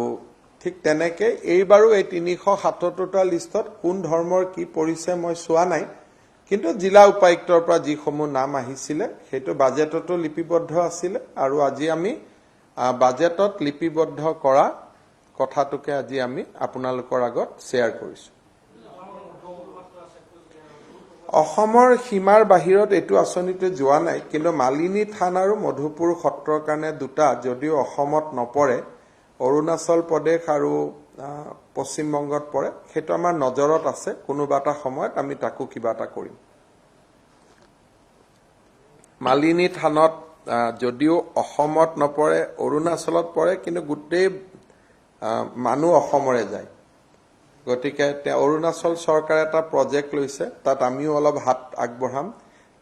ঠিক তেনেকৈ এইবাৰো এই 377টা লিষ্টত কোন ধৰ্মৰ কি পৰিছে মই চোৱা নাই, কিন্তু জিলা উপায়ুক্তৰ পৰা যিসমূহ নাম আহিছিলে সেইটো বাজেটতো লিপিবদ্ধ আছিলে, আৰু আজি আমি বাজেটত লিপিবদ্ধ কৰা কথাটোকে আজি আমি আপোনালোকৰ আগত শ্বেয়াৰ কৰিছোঁ। অসমৰ সীমাৰ বাহিৰত এইটো আঁচনিটো যোৱা নাই, কিন্তু মালিনী থান আৰু মধুপুৰ সত্ৰৰ কাৰণে দুটা, যদিও অসমত নপৰে, অৰুণাচল প্ৰদেশ আৰু পশ্চিমবংগত পৰে, সেইটো আমাৰ নজৰত আছে। কোনোবা এটা সময়ত আমি তাকো কিবা এটা কৰিম। মালিনী থানত যদিও অসমত নপৰে, অৰুণাচলত পৰে, কিন্তু গোটেই মানুহ অসমৰে যায়। গতিকে অৰুণাচল চৰকাৰে এটা প্ৰজেক্ট লৈছে, তাত আমিও অলপ হাত আগবঢ়াম।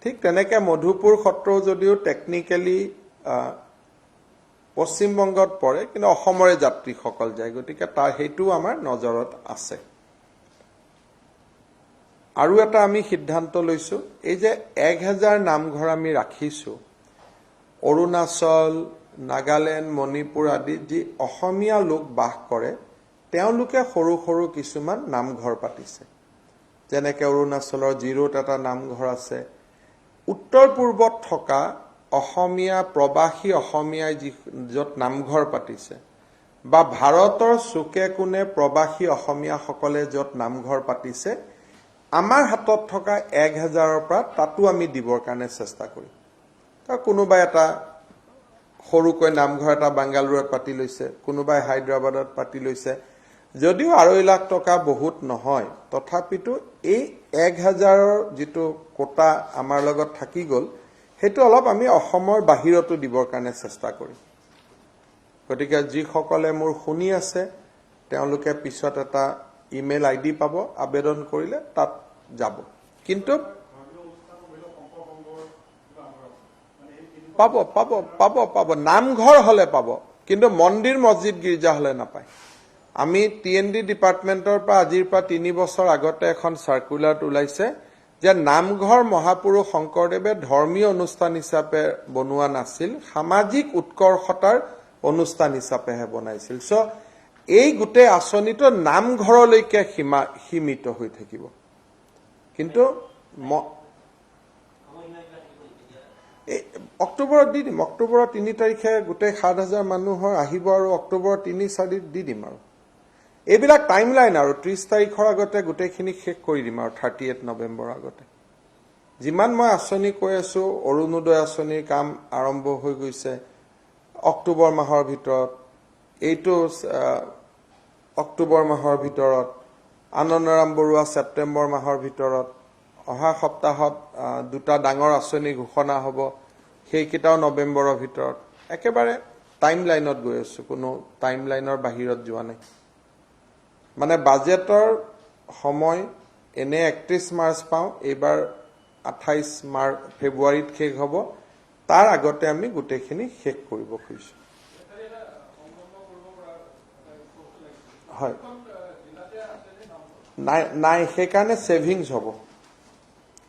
ঠিক তেনেকৈ মধুপুৰ সত্ৰও যদিও টেকনিকেলি পশ্চিমবংগত পৰে, কিন্তু অসমৰে যাত্ৰীসকল যায়। গতিকে সেইটোও আমাৰ নজৰত আছে। আৰু এটা আমি সিদ্ধান্ত লৈছোঁ, এই যে 1000 নামঘৰ আমি ৰাখিছোঁ, অৰুণাচল, নাগালেণ্ড, মণিপুৰ আদিত যি অসমীয়া লোক বাস কৰে, তেওঁলোকে সৰু সৰু কিছুমান নামঘৰ পাতিছে। যেনেকৈ অৰুণাচলৰ জিৰোত এটা নামঘৰ আছে। উত্তৰ পূৰ্বত থকা অসমীয়া প্ৰবাসী অসমীয়াই য'ত নামঘৰ পাতিছে, বা ভাৰতৰ চুকে কোণে প্ৰবাসী অসমীয়াসকলে য'ত নামঘৰ পাতিছে, আমাৰ হাতত থকা 1000ৰ পৰা তাতো আমি দিবৰ কাৰণে চেষ্টা কৰিম। কোনোবাই এটা সৰুকৈ নামঘৰ এটা বাংগালুৰুত পাতি লৈছে, কোনোবাই হায়দৰাবাদত পাতি লৈছে। যদিও 2.5 লাখ টকা বহুত নহয়, তথাপিতো এই 1000ৰ যিটো কোটা আমাৰ লগত থাকি গ'ল, সেইটো অলপ আমি অসমৰ বাহিৰতো দিবৰ কাৰণে চেষ্টা কৰিম। গতিকে যিসকলে মোৰ শুনি আছে, তেওঁলোকে পিছত এটা ইমেইল ID পাব, আবেদন কৰিলে তাত যাব। কিন্তু পাব পাব পাব পাব নামঘৰ হলে পাব, কিন্তু মন্দিৰ মছজিদ গীৰ্জা হলে নাপায়। আমি TND ডিপাৰ্টমেণ্টৰ পৰা আজিৰ পৰা 3 বছৰ আগতে এখন চাৰ্কুলাৰ ওলাইছে যে নামঘৰ মহাপুৰুষ শংকৰদেৱে ধৰ্মীয় অনুষ্ঠান হিচাপে বনোৱা নাছিল, সামাজিক উৎকৰ্ষতাৰ অনুষ্ঠান হিচাপেহে বনাইছিল। চ' এই গোটেই আঁচনিটো নামঘৰলৈকে সীমিত হৈ থাকিব। কিন্তু অক্টোবৰত দি দিম, অক্টোবৰৰ 3 তাৰিখে গোটেই 7000 মানুহৰ আহিব, আৰু অক্টোবৰৰ 3-4 দি দিম। আৰু এইবিলাক টাইমলাইন, আৰু 30 তাৰিখৰ আগতে গোটেইখিনি শেষ কৰি দিম, আৰু 38 নৱেম্বৰৰ আগতে। যিমান মই আঁচনি কৈ আছো অৰুণোদয় আঁচনিৰ কাম আৰম্ভ হৈ গৈছে অক্টোবৰ মাহৰ ভিতৰত এইটো অক্টোবৰ মাহৰ ভিতৰত আনন্দৰাম বৰুৱা সেপ্টেম্বৰ মাহৰ ভিতৰত অহা সপ্তাহত দুটা ডাঙৰ আঁচনি ঘোষণা হ'ব সেইকেইটাও নৱেম্বৰৰ ভিতৰত একেবাৰে টাইম লাইনত গৈ আছো কোনো টাইম লাইনৰ বাহিৰত যোৱা নাই মানে বাজেটৰ সময় এনে 31 মাৰ্চ পাওঁ এইবাৰ 28 ফেব্ৰুৱাৰীত শেষ হ'ব তাৰ আগতে আমি গোটেইখিনি শেষ কৰিব খুজিছো হয় নাই সেইকাৰণে সেভিংস হ'ব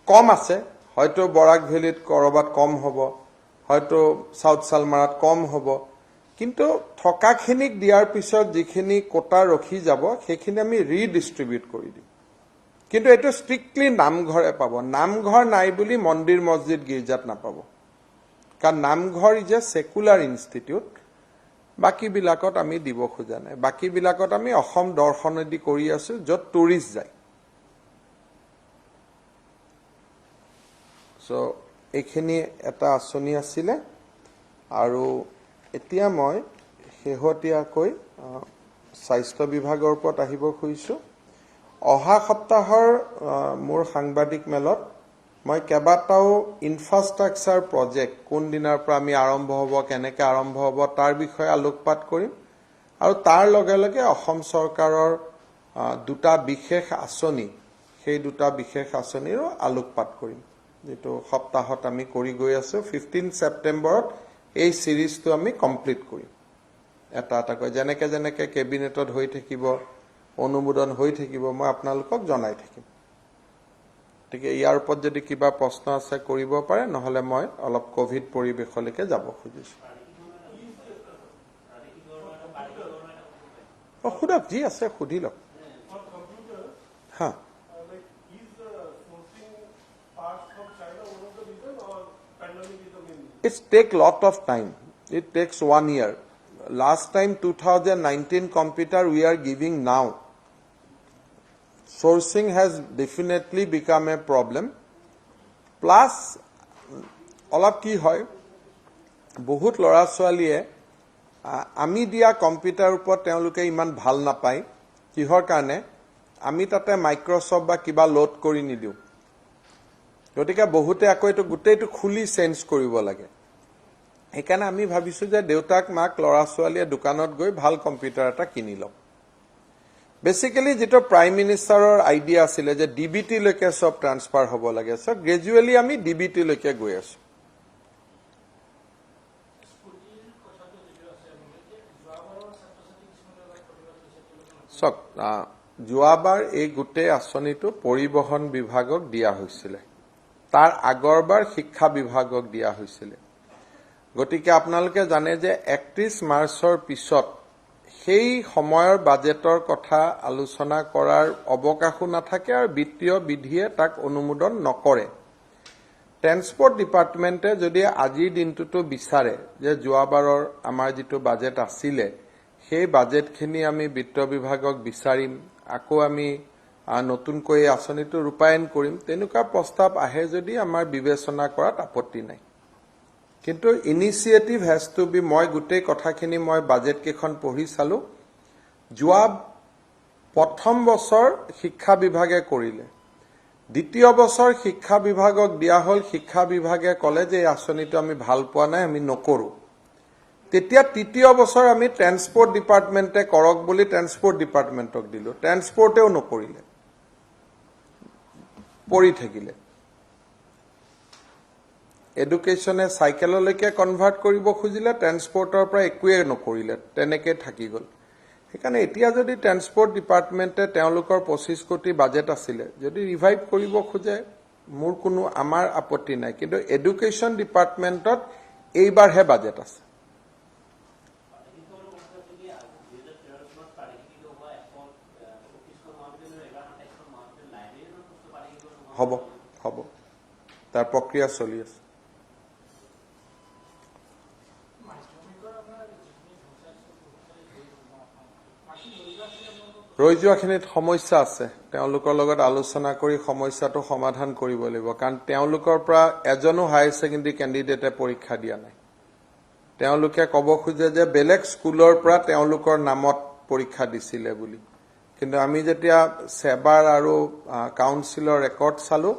কম আছে হয়তো বৰাক ভেলিত কৰবাত কম হ'ব হয়তো সাউথ সালমাৰাত কম হ'ব কিন্তু থকাখিনিক দিয়াৰ পিছত যিখিনি কোটা ৰখি যাব সেইখিনি আমি ৰিডিস্ট্ৰিবিউট কৰি দিম কিন্তু এটো স্ট্ৰিক্টলি নামঘৰে পাব নামঘৰ নাই বুলি মন্দিৰ মছজিদ গিৰ্জাত নাপাব কাৰণ নামঘৰ ইজ এ সেকুলাৰ ইনষ্টিটিউট বাকি বিলাকত আমি দিব খোজা নাই বাকি বিলাকত আমি অসম দৰ্শনেদি কৰি আছো যত টুৰিষ্ট যায় সো এইখিনি এটা আঁচনি আছিলে আৰু এতিয়া মই শেহতীয়াকৈ স্বাস্থ্য বিভাগৰ ওপৰত আহিব খুজিছো অহা সপ্তাহৰ মোৰ সাংবাদিক মেলত মই কেবাটাও ইনফ্ৰাষ্ট্ৰাকচাৰ প্ৰজেক্ট কোন দিনৰ পৰা আমি আৰম্ভ হ'ব কেনেকৈ আৰম্ভ হ'ব তাৰ বিষয়ে আলোকপাত কৰিম আৰু তাৰ লগে লগে অসম চৰকাৰৰ দুটা বিশেষ আঁচনি সেই দুটা বিশেষ আঁচনিৰো আলোকপাত কৰিম যেটো সপ্তাহত আমি কৰি গৈ আছো 15 সেপ্টেম্বৰত এই সিৰিজটো আমি কমপ্লিট কৰিম এটা এটাকৈ যেনেকৈ যেনেকৈ কেবিনেটত হৈ থাকিব অনুমোদন হৈ থাকিব মই আপোনালোকক জনাই থাকিম ঠিক ইয়াৰ ওপৰত যদি কিবা প্ৰশ্ন আছে কৰিব পাৰে নহলে মই অলপ কোভিড পৰিবেশলৈকে যাব খুজিছো খুদক যি আছে খুদি লওক হা It takes lot of time. It takes 1 year. Last time 2019 computer we are giving now. Sourcing has definitely become a problem. Plus, অলপ কি হয় বহুত লৰা ছোৱালীয়ে আমি দিয়া কম্পিউটাৰ ওপৰত তেওঁলোকে ইমান ভাল নাপায় কিহৰ কাৰণে আমি তাতে মাইক্ৰসফট বা কিবা লোড কৰি নিদিও গতিকে বহুতে আকৌ এটো গুটেইটো খুলি চেঞ্জ কৰিব লাগে সেইকাৰণে আমি ভাবিছো যে দেউতাক মাক লৰা ছোৱালীয়ে দোকানত গৈ ভাল কম্পিউটাৰ এটা কিনি লওক বেসিক্যালি যেটো প্ৰাইম মিনিষ্টাৰৰ আইডিয়া আছিল যে ডিবিটি লৈকে সব ট্ৰান্সফাৰ হ'ব লাগে সো গ্ৰেজুৱেলি আমি ডিবিটি লৈকে গৈ আছো সক যোৱাবাৰ এই গুটে আঁচনিটো পৰিবহন বিভাগক দিয়া হৈছিল তাৰ আগৰবাৰ শিক্ষা বিভাগক দিয়া হৈছিল গতিকে আপোনালোকে জানে যে 31 মাৰ্চৰ পিছত সেই সময়ৰ বাজেটৰ কথা আলোচনা কৰাৰ অবকাশো নাথাকে আৰু বিত্তীয় বিধিয়ে তাক অনুমোদন নকৰে ট্ৰান্সপোৰ্ট ডিপাৰ্টমেন্টে যদি আজিৰ দিনটোটো বিচাৰে যে যোৱাবাৰৰ আমাৰ যেটো বাজেট আছিলে সেই বাজেটখিনি আমি বিত্ত বিভাগক বিচাৰিম আকৌ আমি নতুনকৈ আঁচনিটো ৰূপায়ণ কৰিম তেনেকুৱা প্ৰস্তাৱ আহে যদি আমাৰ বিবেচনা কৰাত আপত্তি নাই কিন্তু ইনিশিয়েটিভ হ্যাজ টু বি মই গুটেই কথাখিনি মই বাজেট কেখন পঢ়ি চালো যোৱা প্ৰথম বছৰ শিক্ষা বিভাগে কৰিলে দ্বিতীয় বছৰ শিক্ষা বিভাগক দিয়া হল শিক্ষা বিভাগে কলে যে এই আঁচনিটো আমি ভাল পোৱা নাই আমি নকৰো তেতিয়া তৃতীয় বছৰ আমি ট্ৰান্সপোৰ্ট ডিপাৰ্টমেন্টে কৰক বুলি ট্ৰান্সপোৰ্ট ডিপাৰ্টমেন্টক দিলো ট্ৰান্সপোৰ্টেও নকৰিলে পৰি থাকিলে এডুকেশনে সাইকেললৈকে কনভাৰ্ট কৰিব খুজিলে ট্ৰান্সপোৰ্টৰ পৰা একোৱে নকৰিলে তেনেকে থাকি গল সেইকাৰণে এতিয়া যদি ট্ৰান্সপোৰ্ট ডিপাৰ্টমেন্টে তেওঁলোকৰ 25 কোটি বাজেট আছিলে যদি ৰিভাইভ কৰিব খোজে মোৰ কোনো আমাৰ আপত্তি নাই কিন্তু এডুকেশন ডিপাৰ্টমেন্টত এইবাৰহে বাজেট আছে হ'ব হ'ব তাৰ প্ৰক্ৰিয়া চলি আছে ৰৈ যোৱাখিনিত সমস্যা আছে তেওঁলোকৰ লগত আলোচনা কৰি সমস্যাটো সমাধান কৰিব লাগিব কাৰণ তেওঁলোকৰ পৰা এজনো হাই সেকেন্ডাৰী ক্যান্ডিডেটে পৰীক্ষা দিয়া নাই তেওঁলোকে ক'ব খুজে যে বেলেগ স্কুলৰ পৰা তেওঁলোকৰ নামত পৰীক্ষা দিছিলে বুলি কিন্তু আমি যেতিয়া সেবাৰ আৰু কাউন্সিলৰ ৰেকৰ্ড চালো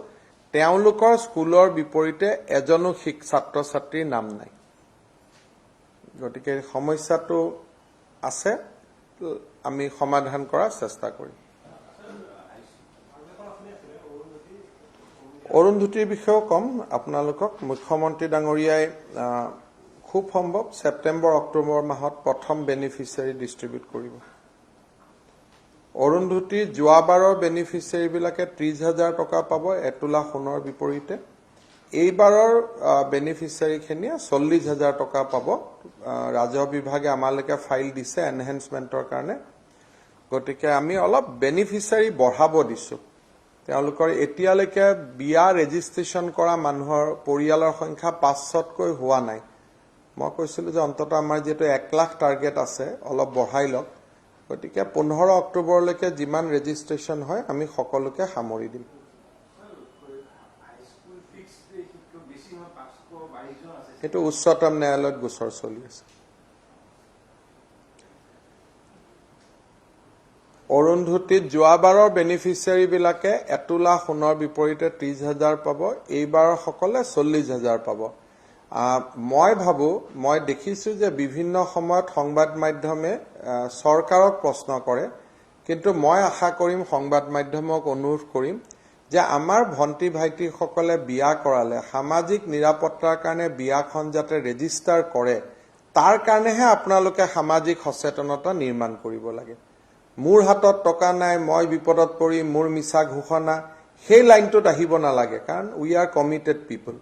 তেওঁলোকৰ স্কুলৰ বিপৰীতে এজনো ছাত্ৰ ছাত্ৰীৰ নাম নাই গতিকে সমস্যাটো আছে আমি সমাধান কৰাৰ চেষ্টা কৰিম অৰুন্ধতীৰ বিষয়েও কম আপোনালোকক মুখ্যমন্ত্ৰী ডাঙৰীয়াই খুব সম্ভৱ সেপ্টেম্বৰ অক্টোবৰ মাহত প্ৰথম বেনিফিচিয়াৰী ডিস্ট্ৰিবিউট কৰিব অৰুন্ধতী যোৱাবাৰৰ বেনিফিচিয়াৰী বিলাকে 30,000 টকা পাব 1 তোলা সোণৰ বিপৰীতে এইবাৰৰ বেনিফিচিয়াৰী খিনিয়ে 40,000 টকা পাব ৰাজহ বিভাগে আমালৈকে ফাইল দিছে এনহেন্সমেন্টৰ কাৰণে গতিকে আমি অলপ বেনিফিচিয়াৰী বঢ়াব দিছো তেওঁলোকৰ এতিয়ালৈকে বিয়া ৰেজিষ্ট্ৰেচন কৰা মানুহৰ পৰিয়ালৰ সংখ্যা 500তকৈ হোৱা নাই মই কৈছিলো যে অন্তত আমাৰ যেটো 1 লাখ টাৰ্গেট আছে অলপ বঢ়াই লওক গতিকে 15 অক্টোবৰলৈকে যিমান ৰেজিষ্ট্ৰেচন হয় আমি সকলোকে সামৰি দিম এটো উচ্চতম ন্যায়ালয়ত গোচৰ চলি আছে অৰুন্ধতীত যোৱাবাৰৰ বেনিফিচিয়াৰী বিলাকে 1 তোলা সোণৰ বিপৰীতে 30,000 পাব এইবাৰৰ সকলে 40,000 পাব মই ভাবো মই দেখিছো যে বিভিন্ন সময়ত সংবাদ মাধ্যমে সৰকাৰক প্ৰশ্ন কৰে কিন্তু মই আশা কৰিম সংবাদ মাধ্যমক অনুৰোধ কৰিম যে আমাৰ ভন্টি ভাইটি সকলে বিয়া কৰালে সামাজিক নিৰাপত্তাৰ কাৰণে বিয়াখন যাতে ৰেজিষ্টাৰ কৰে তাৰ কাৰণেহে আপোনালোকে সামাজিক সচেতনতা নিৰ্মাণ কৰিব লাগে মোৰ হাতত টকা নাই মই বিপদত পৰি মোৰ মিছা ঘোষণা সেই লাইনটোত আহিব নালাগে কাৰণ উই আৰ কমিটেড পিপল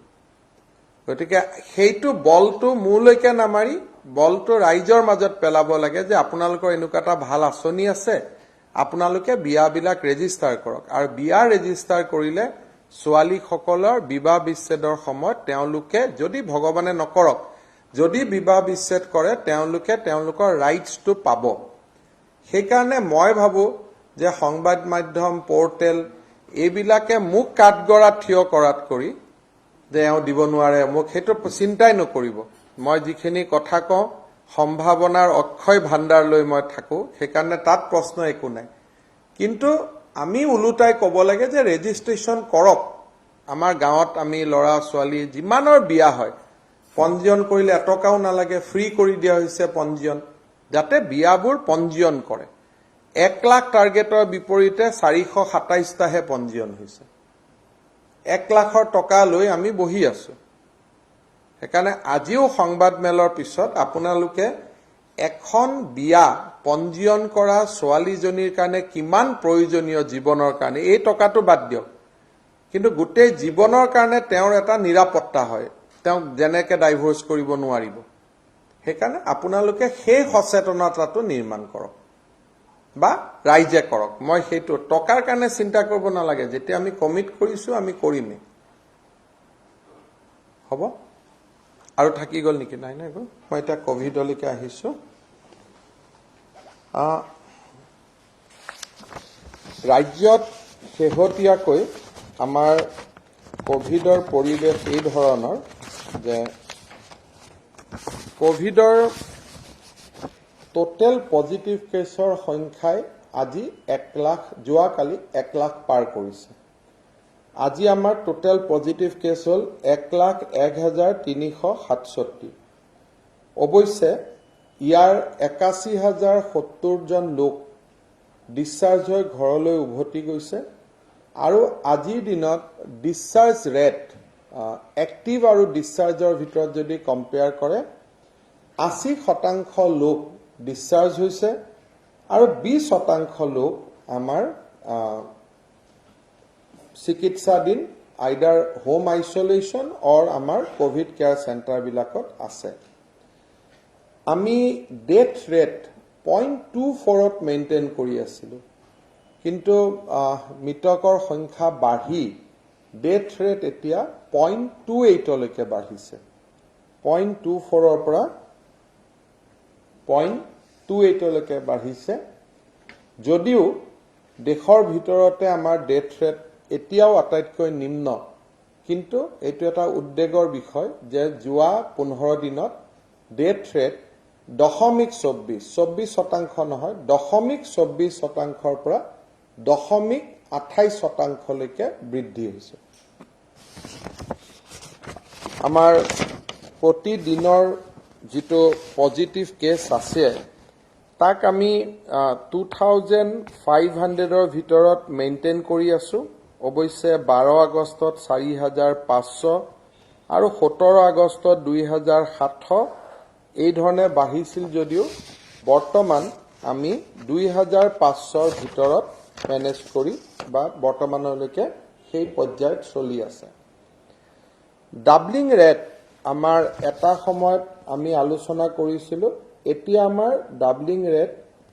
গতিকে সেইটো বলটো মূলৈকে নামাৰি বলটো ৰাইজৰ মাজত পেলাব লাগে যে আপোনালোকৰ এনেকুৱা এটা ভাল আঁচনি আছে আপোনালোকে বিয়াবিলাক ৰেজিষ্টাৰ কৰক আৰু বিয়া ৰেজিষ্টাৰ কৰিলে ছোৱালী সকলৰ বিবাহ বিচ্ছেদৰ সময়ত তেওঁলোকে যদি ভগৱানে নকৰক যদি বিবাহ বিচ্ছেদ কৰে তেওঁলোকে তেওঁলোকৰ ৰাইটছটো পাব সেইকাৰণে মই ভাবো যে সংবাদ মাধ্যম পোৰ্টেল এইবিলাকে মুখ কাটগৰা থিয় কৰাত কৰি যে এও দিব নোৱাৰে মোক হেতু চিন্তাই নকৰিব মই যিখিনি কথা কওঁ সম্ভাৱনাৰ অক্ষয় ভাণ্ডাৰ লৈ মই থাকো সেইকাৰণে তাত প্ৰশ্ন একো নাই কিন্তু আমি উলুটাই ক'ব লাগে যে ৰেজিষ্ট্ৰেচন কৰক আমাৰ গাঁৱত আমি লৰা ছোৱালী যিমানৰ বিয়া হয় পঞ্জীয়ন কৰিলে এটকাও নালাগে ফ্ৰী কৰি দিয়া হৈছে পঞ্জীয়ন যাতে বিয়াবোৰ পঞ্জীয়ন কৰে 1 লাখ টাৰ্গেটৰ বিপৰীতে 427টাহে পঞ্জীয়ন হৈছে 1 লাখৰ টকা লৈ আমি বহি আছো সেইকাৰণে আজিও সংবাদ মেলৰ পিছত আপোনালোকে এখন বিয়া পঞ্জীয়ন কৰা ছোৱালীজনীৰ কাৰণে কিমান প্ৰয়োজনীয় জীৱনৰ কাৰণে এই টকাটো বাদ দিয়ক কিন্তু গোটেই জীৱনৰ কাৰণে তেওঁৰ এটা নিৰাপত্তা হয় তেওঁ জেনেকে ডাইভোৰ্স কৰিব নোৱাৰিব সেইকাৰণে আপোনালোকে সেই সচেতনতাটো নিৰ্মাণ কৰক বা ৰাইজে কৰক মই সেইটো টকাৰ কাৰণে চিন্তা কৰিব নালাগে যেতিয়া আমি কমিট কৰিছো আমি কৰিমে হ'ব আৰু থাকি গল নেকি নাই নাই মই এটা কোভিডলৈকে আহিছো ৰাজ্যত শেহতীয়াকৈ আমাৰ কোভিডৰ পৰিবেশ এই ধৰণৰ যে কোভিডৰ টোটেল পজিটিভ কেছৰ সংখ্যাই আজি 1 লাখ যোৱাকালি 1 লাখ পাৰ কৰিছে আজি আমাৰ টোটেল পজিটিভ কেছ হল 1,01,367 অৱশ্যে ইয়াৰ 81,070 জন লোক ডিসচাৰ্জ হৈ ঘৰলৈ উভতি গৈছে আৰু আজিৰ দিনত ডিসচাৰ্জ ৰেট এক্টিভ আৰু ডিসচাৰ্জৰ ভিতৰত যদি কম্পেয়াৰ কৰে 80% লোক ডিসচাৰ্জ হৈছে আৰু 20% লোক আমাৰ চিকিৎসাধীন আইদাৰ হোম আইসোলেশন অৰ আমাৰ কোভিড কেয়াৰ সেন্টাৰ বিলাকত আছে আমি ডেথ ৰেট 0.24ত মেইনটেইন কৰি আছিলো কিন্তু মৃতকৰ সংখ্যা বাঢ়ি ডেথ ৰেট এতিয়া 0.28লৈকে বাঢ়িছে 0.24ৰ পৰা 0.28লৈকে বাঢ়িছে যদিও দেশৰ ভিতৰতে আমাৰ ডেথ ৰেট এতিয়াও আটাইতকৈ নিম্ন, কিন্তু এইটো এটা উদ্বেগৰ বিষয় যে যোৱা 15 দিনত ডেথ ৰেট 0.24% নহয় 0.24%ৰ পৰা 0.28%লৈকে বৃদ্ধি হৈছে। আমাৰ প্ৰতিদিনৰ যিটো পজিটিভ কেছ আছে তাক আমি 2500ৰ ভিতৰত মেইনটেইন কৰি আছো। অৱশ্যে 12 আগষ্টত 4500 আৰু 17 আগষ্টত 2700 এই ধৰণে বাঢ়িছিল যদিও বৰ্তমান আমি 2500ৰ ভিতৰত মেনেজ কৰি বা বৰ্তমানলৈকে সেই পৰ্যায়ত চলি আছে। ডাবলিং ৰেট আমাৰ এটা সময়ত আমি আলোচনা কৰিছিলো, এতিয়া আমাৰ ডাবলিং ৰেট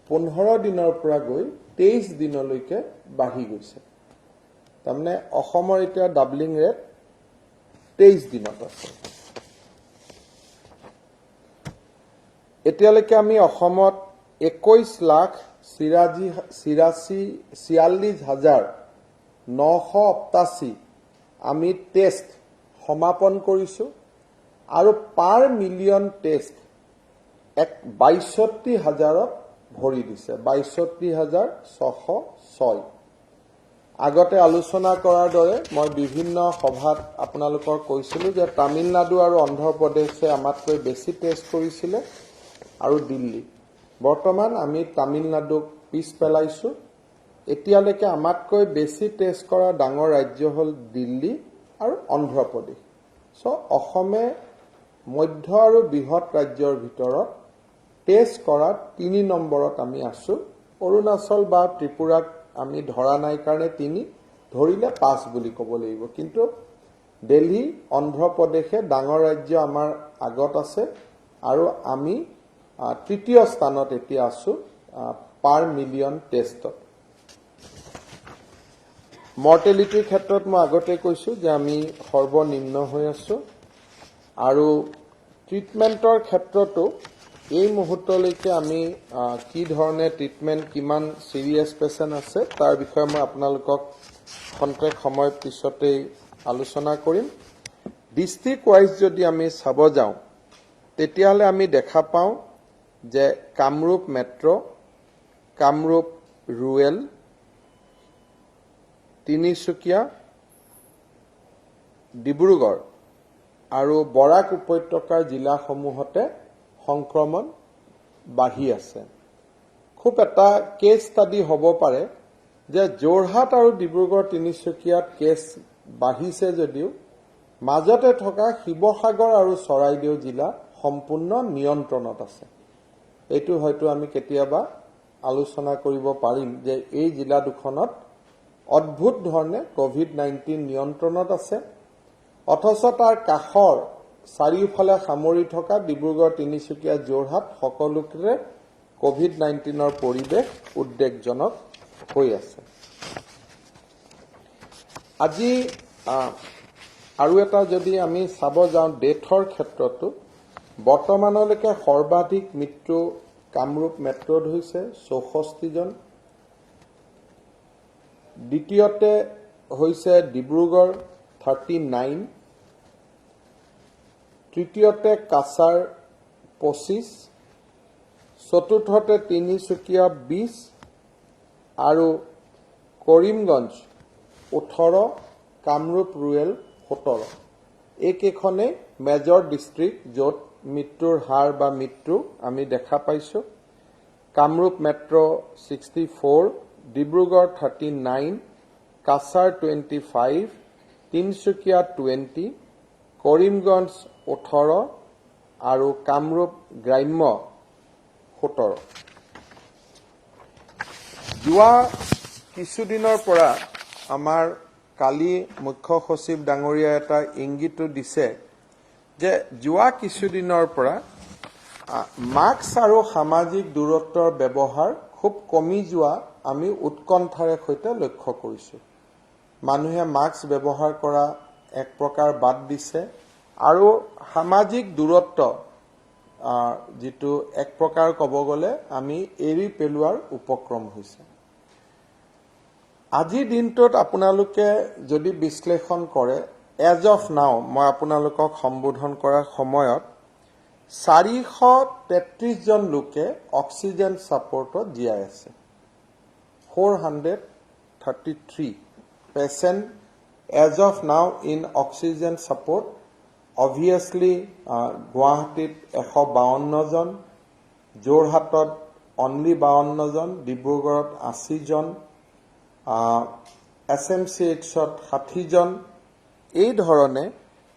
15 দিনৰ পৰা গৈ 23 দিনলৈকে বাঢ়ি গৈছে। তাৰমানে অসমৰ এতিয়া ডাবলিং ৰেট 23 দিনত আছে। এতিয়ালৈকে আমি অসমত 21,46,988 আমি টেষ্ট সমাপন কৰিছো আৰু পাৰ মিলিয়ন টেষ্ট 62,000ত ভৰি দিছে, 62,606। আগতে আলোচনা কৰাৰ দৰে মই বিভিন্ন সভাত আপোনালোকৰ কৈছিলো যে তামিলনাডু আৰু অন্ধ্ৰপ্ৰদেশে আমাতকৈ বেছি টেষ্ট কৰিছিলে আৰু দিল্লী। বৰ্তমান আমি তামিলনাডুক পিছ পেলাইছো। এতিয়ালৈকে আমাতকৈ বেছি টেষ্ট কৰা ডাঙৰ ৰাজ্য হ'ল দিল্লী আৰু অন্ধ্ৰপ্ৰদেশ। অসমে মধ্য আৰু বৃহৎ ৰাজ্যৰ ভিতৰত টেষ্ট কৰাত 3 নম্বৰত আমি আছো। অৰুণাচল বা ত্ৰিপুৰাক আমি ধৰা নাই কাৰণে 3, ধৰিলে 5 বুলি ক'ব লাগিব। কিন্তু দিল্লী অন্ধ্ৰপ্ৰদেশে ডাঙৰ ৰাজ্য আমাৰ আগত আছে আৰু আমি তৃতীয় স্থানত এতিয়া আছো পাৰ মিলিয়ন টেষ্টত। মৰ্টেলিটিৰ ক্ষেত্ৰত মই আগতে কৈছো যে আমি সৰ্বনিম্ন হৈ আছো আৰু ট্ৰিটমেণ্টৰ ক্ষেত্ৰতো এই মুহূৰ্তলৈকে আমি কি ধৰণে ট্ৰিটমেণ্ট, কিমান সিৰিয়াছ পেচেণ্ট আছে তাৰ বিষয়ে মই আপোনালোকক খন্তেক সময় পিছতেই আলোচনা কৰিম। ডিষ্ট্ৰিক্ট ৱাইজ যদি আমি চাব যাওঁ তেতিয়াহ'লে আমি দেখা পাওঁ যে কামৰূপ মেট্ৰ', কামৰূপ ৰুৰেল, তিনিচুকীয়া, ডিব্ৰুগড় আৰু বৰাক উপত্যকাৰ জিলাসমূহতে সংক্ৰমণ বাঢ়ি আছে। খুব এটা কেছ ষ্টাডি হ'ব পাৰে যে যোৰহাট আৰু ডিব্ৰুগড় তিনিচুকীয়াত কেছ বাঢ়িছে যদিও মাজতে থকা শিৱসাগৰ আৰু চৰাইদেউ জিলা সম্পূৰ্ণ নিয়ন্ত্ৰণত আছে। এইটো হয়তো আমি কেতিয়াবা আলোচনা কৰিব পাৰিম যে এই জিলা দুখনত অদ্ভুত ধৰণে কোভিড-19 নিয়ন্ত্ৰণত আছে, অথচ তাৰ কাষৰ চাৰিওফালে সামৰি থকা ডিব্ৰুগড়, তিনিচুকীয়া, যোৰহাট সকলোতে কোভিড-19ৰ পৰিৱেশ উদ্বেগজনক হৈ আছে। আজি আৰু এটা যদি আমি চাব যাওঁ ডেথৰ ক্ষেত্ৰতো বৰ্তমানলৈকে সৰ্বাধিক মৃত্যু কামৰূপ মেট্ৰ'ত হৈছে 64 জন, দ্বিতীয়তে হৈছে ডিব্ৰুগড় 39, তৃতীয়তে কাছাৰ 25, চতুৰ্থতে তিনিচুকীয়া 20 আৰু কৰিমগঞ্জ 18, কামৰূপ ৰুৰেল 17। এইকেইখনেই মেজৰ ডিষ্ট্ৰিক্ট য'ত মৃত্যুৰ হাৰ বা মৃত্যু আমি দেখা পাইছো। কামৰূপ মেট্ৰ' 64, ডিব্ৰুগড় 39, কাছাৰ 25, তিনিচুকীয়া 20, কৰিমগঞ্জ 18 আৰু কামৰূপ গ্ৰাম্য 17। যোৱা কিছুদিনৰ পৰা আমাৰ কালি মুখ্য সচিব ডাঙৰীয়া এটা ইংগিতো দিছে যে যোৱা কিছুদিনৰ পৰা মাস্ক আৰু সামাজিক দূৰত্বৰ ব্যৱহাৰ খুব কমি যোৱা আমি উৎকণ্ঠাৰে সৈতে লক্ষ্য কৰিছো। মানুহে মাস্ক ব্যৱহাৰ কৰা এক প্ৰকাৰ বাদ দিছে আৰু সামাজিক দূৰত্ব যিটো এক প্ৰকাৰ ক'ব গ'লে আমি এৰি পেলোৱাৰ উপক্ৰম হৈছে। আজিৰ দিনটোত আপোনালোকে যদি বিশ্লেষণ কৰে এজ অফ নাও মই আপোনালোকক সম্বোধন কৰাৰ সময়ত 433 জন লোকে অক্সিজেন সাপোৰ্টত জীয়াই আছে 433 patient as of now in oxygen support obviously গুৱাহাটীত 152 জন যোৰহাটত only 52 জন ডিব্ৰুগড়ত 80 জন SMCHত 60 জন এই ধৰণে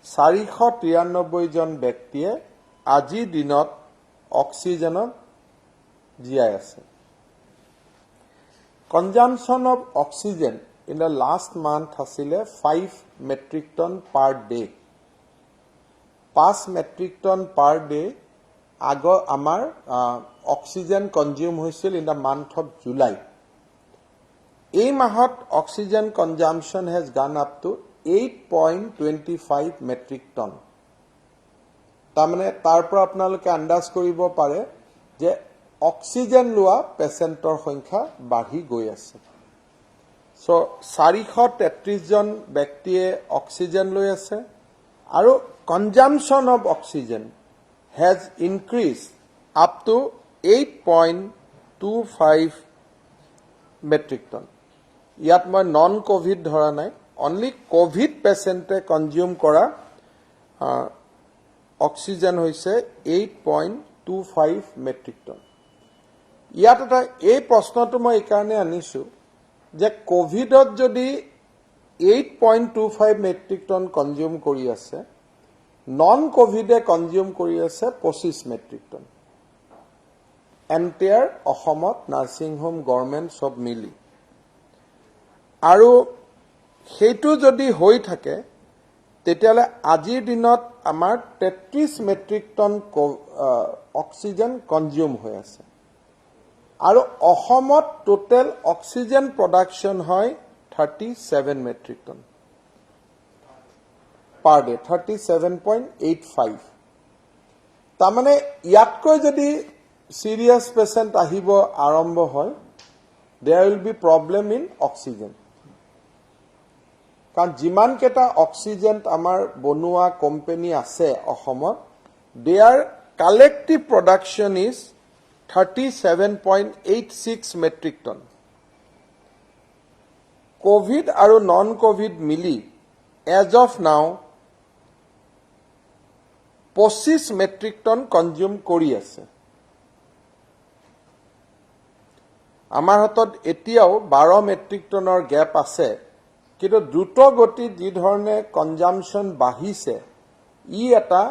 493 জন ব্যক্তিয়ে আজিৰ দিনত অক্সিজেনত জীয়াই আছে consumption of oxygen in the last month asile 5 metric ton per day 5 metric ton per day ago amar oxygen consume hoisil in the month of July এই মাহত oxygen consumption has gone up to 8.25 metric ton তাৰমানে তাৰপৰা আপোনালোকে আন্দাজ কৰিব পাৰে যে oxygen লোৱা পেশেন্টৰ সংখ্যা বাঢ়ি গৈ আছে সো 433 জন ব্যক্তিয়ে অক্সিজেন লৈ আছে আৰু consumption of oxygen has increased up to 8.25 metric ton ইয়াত মই নন কোভিড ধৰা নাই only covid patiente consume কৰা oxygen hoise 8.25 metric ton ইয়াত এটা এই প্ৰশ্নটো মই একাৰণে আনিছো যে কোভিডত যদি 8.25 metric ton consume কৰি আছে নন কোভিডে কনজিউম কৰি আছে 25 মেট্ৰিক টন এন্টায়াৰ অসমত নাৰ্সিং হোম গভৰ্নমেন্ট সব মিলি আৰু হেতু যদি হৈ থাকে তেতিয়ালে আজিৰ দিনত আমাৰ 33 মেট্ৰিক টন অক্সিজেন কনজিউম হৈ আছে আৰু অসমত টোটাল অক্সিজেন প্ৰডাকশন হয় 37 মেট্ৰিক টন per day 37.85 তাৰমানে ইয়াতকৈ যদি serious patient আহিব আৰম্ভ হয় there will be problem in oxygen কাৰণ যিমান কেটা অক্সিজেন আমাৰ বনোৱা কোম্পানী আছে অসমত their collective production is 37.86 metric ton covid আৰু non covid মিলি as of now 25 metric ton consume কৰি আছে আমাৰ হাতত এতিয়াও 12 মেট্ৰিক টনৰ গ্যাপ আছে কিন্তু দ্ৰুত গতি যি ধৰণে কনজাম্পশন বাঢ়িছে ই এটা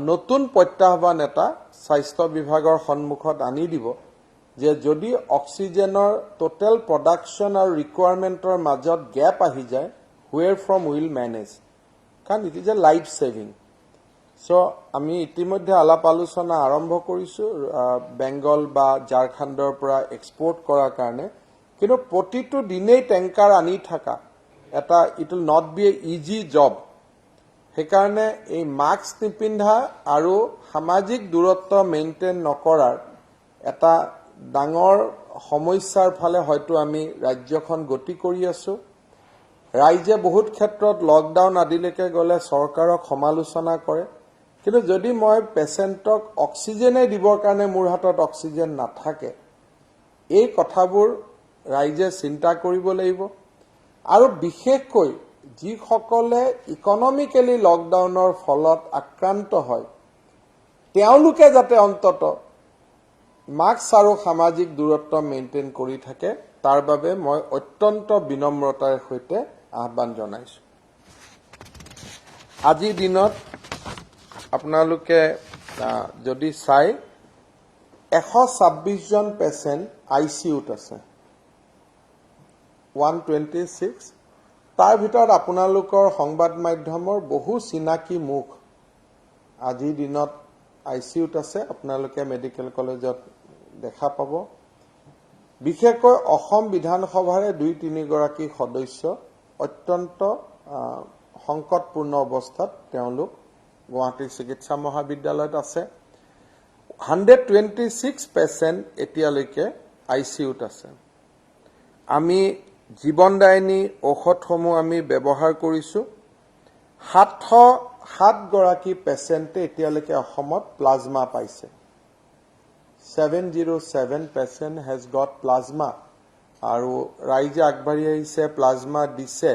নতুন প্ৰত্যাহ্বান এটা স্বাস্থ্য বিভাগৰ সন্মুখত আনি দিব যে যদি অক্সিজেনৰ টোটাল প্ৰডাকশন আৰু ৰিকোয়াৰমেন্টৰ মাজত গ্যাপ আহি যায় where from will manage কাৰণ it is a life saving so আমি ইতিমধ্যে আলাপ আলোচনা আৰম্ভ কৰিছো বেংগল বা ঝাৰখণ্ডৰ পৰা এক্সপোৰ্ট কৰাৰ কাৰণে কিন্তু প্ৰতিটো দিনেই ট্যাঙ্কাৰ আনি থাকা এটা it will not be a easy job হেকাৰণে এই মাস্ক নিপিন্ধা আৰু সামাজিক দূৰত্ব মেইনটেইন নকৰাৰ এটা ডাঙৰ সমস্যাৰ ফালে হয়তো আমি ৰাজ্যখন গতি কৰি আছো ৰাইজে বহুত ক্ষেত্ৰত লকডাউন আদিলৈকে গলে চৰকাৰক সমালোচনা কৰে কিন্তু যদি মই পেশেন্টক অক্সিজেনে দিবৰ কাৰণে মোৰ হাতত অক্সিজেন নাথাকে এই কথাবোৰ ৰাইজে চিন্তা কৰিব লাগিব আৰু বিশেষকৈ যি সকলে ইকোনমিক্যালি লকডাউনৰ ফলত আক্ৰান্ত হয় তেওঁলোকে যাতে অন্তত মাস্ক আৰু সামাজিক দূৰত্ব মেইনটেইন কৰি থাকে তাৰ বাবে মই অত্যন্ত বিনম্ৰতাৰ সৈতে আহ্বান জনাইছো আজি দিনত আপোনালোকে যদি চাই 126 জন পেশেন্ট আইসিইউত আছে 126 তাৰ ভিতৰত আপোনালোকৰ সংবাদ মাধ্যমৰ বহু চিনাকি মুখ আজি দিনত আইসিইউত আছে আপোনালোকে মেডিকেল কলেজত দেখা পাব বিশেষকৈ অসম বিধানসভাৰে 2-3 গৰাকী সদস্য অত্যন্ত সংকটপূৰ্ণ অৱস্থাত তেওঁলোক গুৱাহাটী চিকিৎসা মহাবিদ্যালয়ত আছে 126 পেশেন্ট এতিয়ালৈকে আইসিইউত আছে আমি জীৱনদায়িনী ঔষধসমূহ আমি ব্যৱহাৰ কৰিছোঁ 707 গৰাকী পেচেণ্টে এতিয়ালৈকে অসমত প্লাজমা পাইছে 707 পেচেণ্ট হেজ গট প্লাজমা আৰু ৰাইজে আগবাঢ়ি আহিছে প্লাজমা দিছে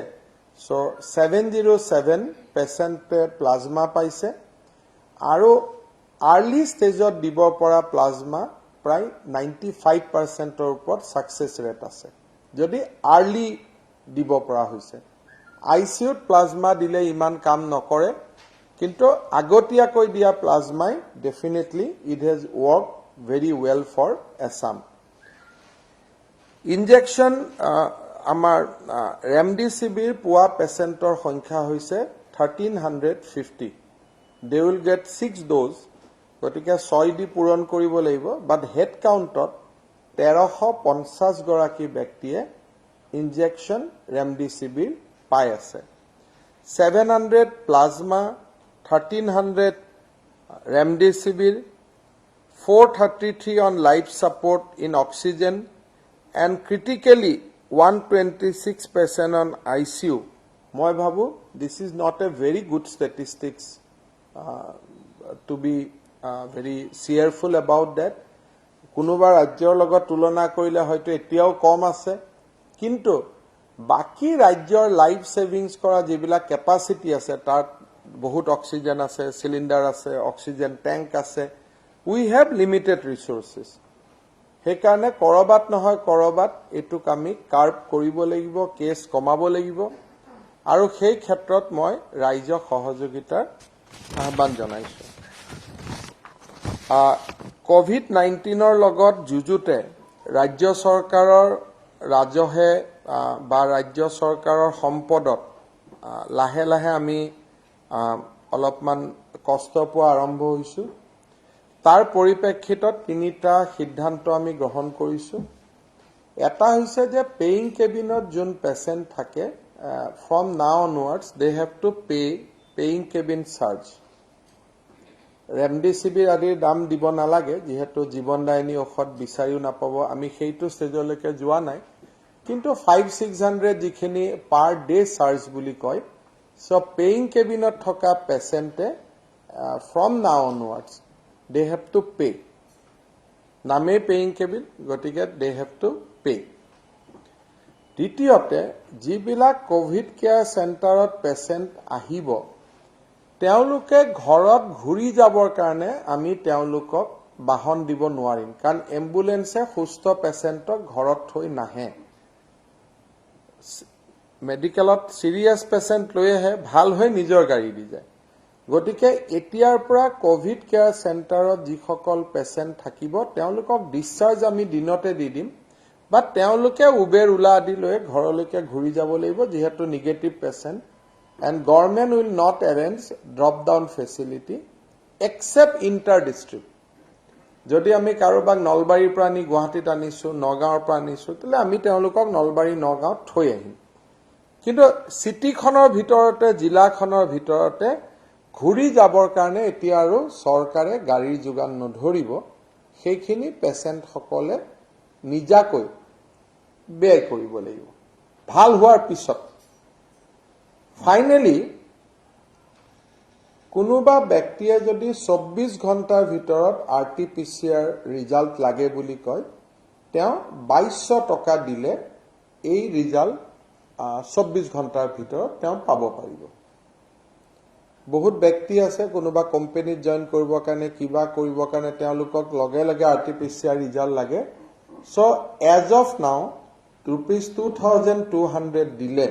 সো 707 পেচেণ্টে প্লাজমা পাইছে আৰু আৰ্লি ষ্টেজত দিব পৰা প্লাজমা প্ৰায় 95% ওপৰত সাকসেস ৰেট আছে যদি আৰ্লি দিব পৰা হৈছে আইসিইউত প্লাজমা দিলে ইমান কাম নকৰে কিন্তু আগতীয়াকৈ দিয়া প্লাজমাই definitely it has work very well for Assam. Injection আমাৰ remdesivir পোৱা পেচেণ্টৰ সংখ্যা হৈছে 1350 they will get 6 dose গতিকে 6 দি পূৰণ কৰিব লাগিব বাট হেড কাউণ্টত 1350 গৰাকী ব্যক্তিয়ে ইনজেকচন remdesivir পাই আছে 700 plasma 1300 remdesivir 433 on life support in oxygen and critically 126% on ICU. Moi bhabu, this is not a very good statistics to be very cheerful about that. Kunuba rajyor logot tulona korile hoyto etiao kom ase kintu baki rajyor life savings kora jebila capacity ase tar bahut oxygen ase cylinder ase oxygen tank ase we have limited resources হেকাৰণে কৰবাত নহয় কৰবাত এটুক আমি curve কৰিব লাগিব cash কমাব লাগিব আৰু সেই ক্ষেত্ৰত মই ৰাইজক সহযোগিতাৰ আহ্বান জনাইছো কোভিড 19 ৰ লগত যুঁজুতে ৰাজ্য চৰকাৰৰ ৰাজহে বা ৰাজ্য চৰকাৰৰ সম্পদত লাহে লাহে আমি অলপমান কষ্ট পোৱা আৰম্ভ হৈছো তাৰ পৰিপ্ৰেক্ষিতত তিনিটা সিদ্ধান্ত আমি গ্ৰহণ কৰিছো এটা হৈছে যে পেইং কেবিনত যোন পেশেন্ট থাকে from now onwards they have to pay paying cabin charge remdesivir আদিৰ দাম দিব নালাগে যেহেতু জীৱনদায়িনী ঔষধ বিচাৰিও নাপাব আমি সেইটো ষ্টেজলৈকে যোৱা নাই কিন্তু 500-600 যিখিনি পাৰ ডে চাৰ্জ বুলি কয় সো পেইং কেবিনত থকা পেশেন্টে from now onwards they have to pay নামে পেইং কেবিন গতিকে they have to pay দ্বিতীয়তে যিবিলাক কোভিড কেয়াৰ চেণ্টাৰত পেশেন্ট আহিব তেওঁলোকে ঘৰত ঘূৰি যাবৰ কাৰণে আমি তেওঁলোকক বাহন দিব নোৱাৰিম কাৰণ এম্বুলেন্সে সুস্থ পেশেন্টক ঘৰত থৈ নাহে মেডিকেলত সিৰিয়াস পেশেন্ট লৈ আহে ভাল হৈ নিজৰ গাড়ী দি যায় গতিকে এতিয়াৰ পৰা কোভিড কেয়াৰ চেণ্টাৰত যিসকল পেশেন্ট থাকিব তেওঁলোকক ডিসচাৰ্জ আমি দিনতে দি দিম বাট তেওঁলোকে উবেৰ উলা আদি লৈ ঘৰলৈকে ঘূৰি যাব লাগিব যেহেতু negative patient and government will not arrange drop down facility except inter district যদি আমি কাৰোবাক নলবাৰীৰ পৰা নি গুৱাহাটীত আনিছো নগাঁৱৰ পৰা আনিছো তেলে আমি তেওঁলোকক নলবাৰী নগাঁৱত থৈ আহিম কিন্তু সিটিখনৰ ভিতৰতে জিলাখনৰ ভিতৰতে ঘূৰি যাবৰ কাৰণে এতিয়া আৰু চৰকাৰে গাড়ীৰ যোগান নধৰিব সেইখিনি পেশেন্ট সকলে নিজাকৈ ব্যয় কৰিব লাগিব ভাল হোৱাৰ পিছত ফাইনালি কোনোবা ব্যক্তিয়ে যদি 24 ঘণ্টাৰ ভিতৰত আৰটিপিসিআৰ ৰিজাল্ট লাগে বুলি কয় তেওঁ 2200 টকা দিলে এই ৰিজাল্ট 24 ঘণ্টাৰ ভিতৰত তেওঁ পাব পাৰিব বহুত ব্যক্তি আছে কোনোবা কোম্পানীত জয়েন কৰিবৰ কাৰণে কিবা কৰিবৰ কাৰণে তেওঁলোকক লগে লগে আৰটিপিসিআৰ ৰিজাল্ট লাগে সো এজ অফ নাও ₹2200 দিলে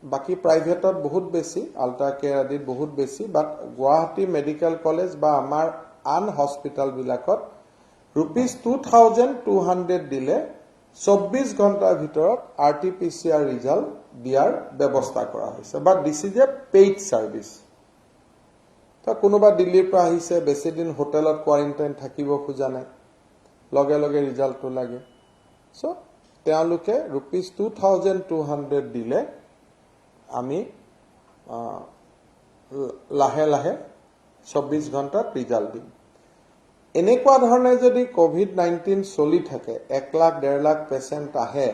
বাকি প্ৰাইভেটত বহুত বেছি আল্ট্ৰা কেয়াৰ আদিত বহুত বেছি বাট গুৱাহাটী মেডিকেল কলেজ বা আমাৰ আন হস্পিটাল বিলাকত ₹2200 দিলে 24 ঘণ্টাৰ ভিতৰত আৰটিপিসিআৰ ৰিজাল্ট দিয়াৰ ব্যৱস্থা কৰা হৈছে but this is a paid service তা কোনোবা দিল্লীৰ পৰা আহিছে বেছি দিন হোটেলত কোৱাৰেণ্টাইন থাকিব খোজা নাই লগে লগে ৰিজাল্টটো লাগে সো তেওঁলোকে ₹2200 দিলে আমি লাহে লাহে 24 ঘণ্টাত ৰিজাল্ট দিম এনেকুৱা ধৰণে যদি কোভিড 19 চলি থাকে 1 লাখ 1.5 লাখ পেশেন্ট আহে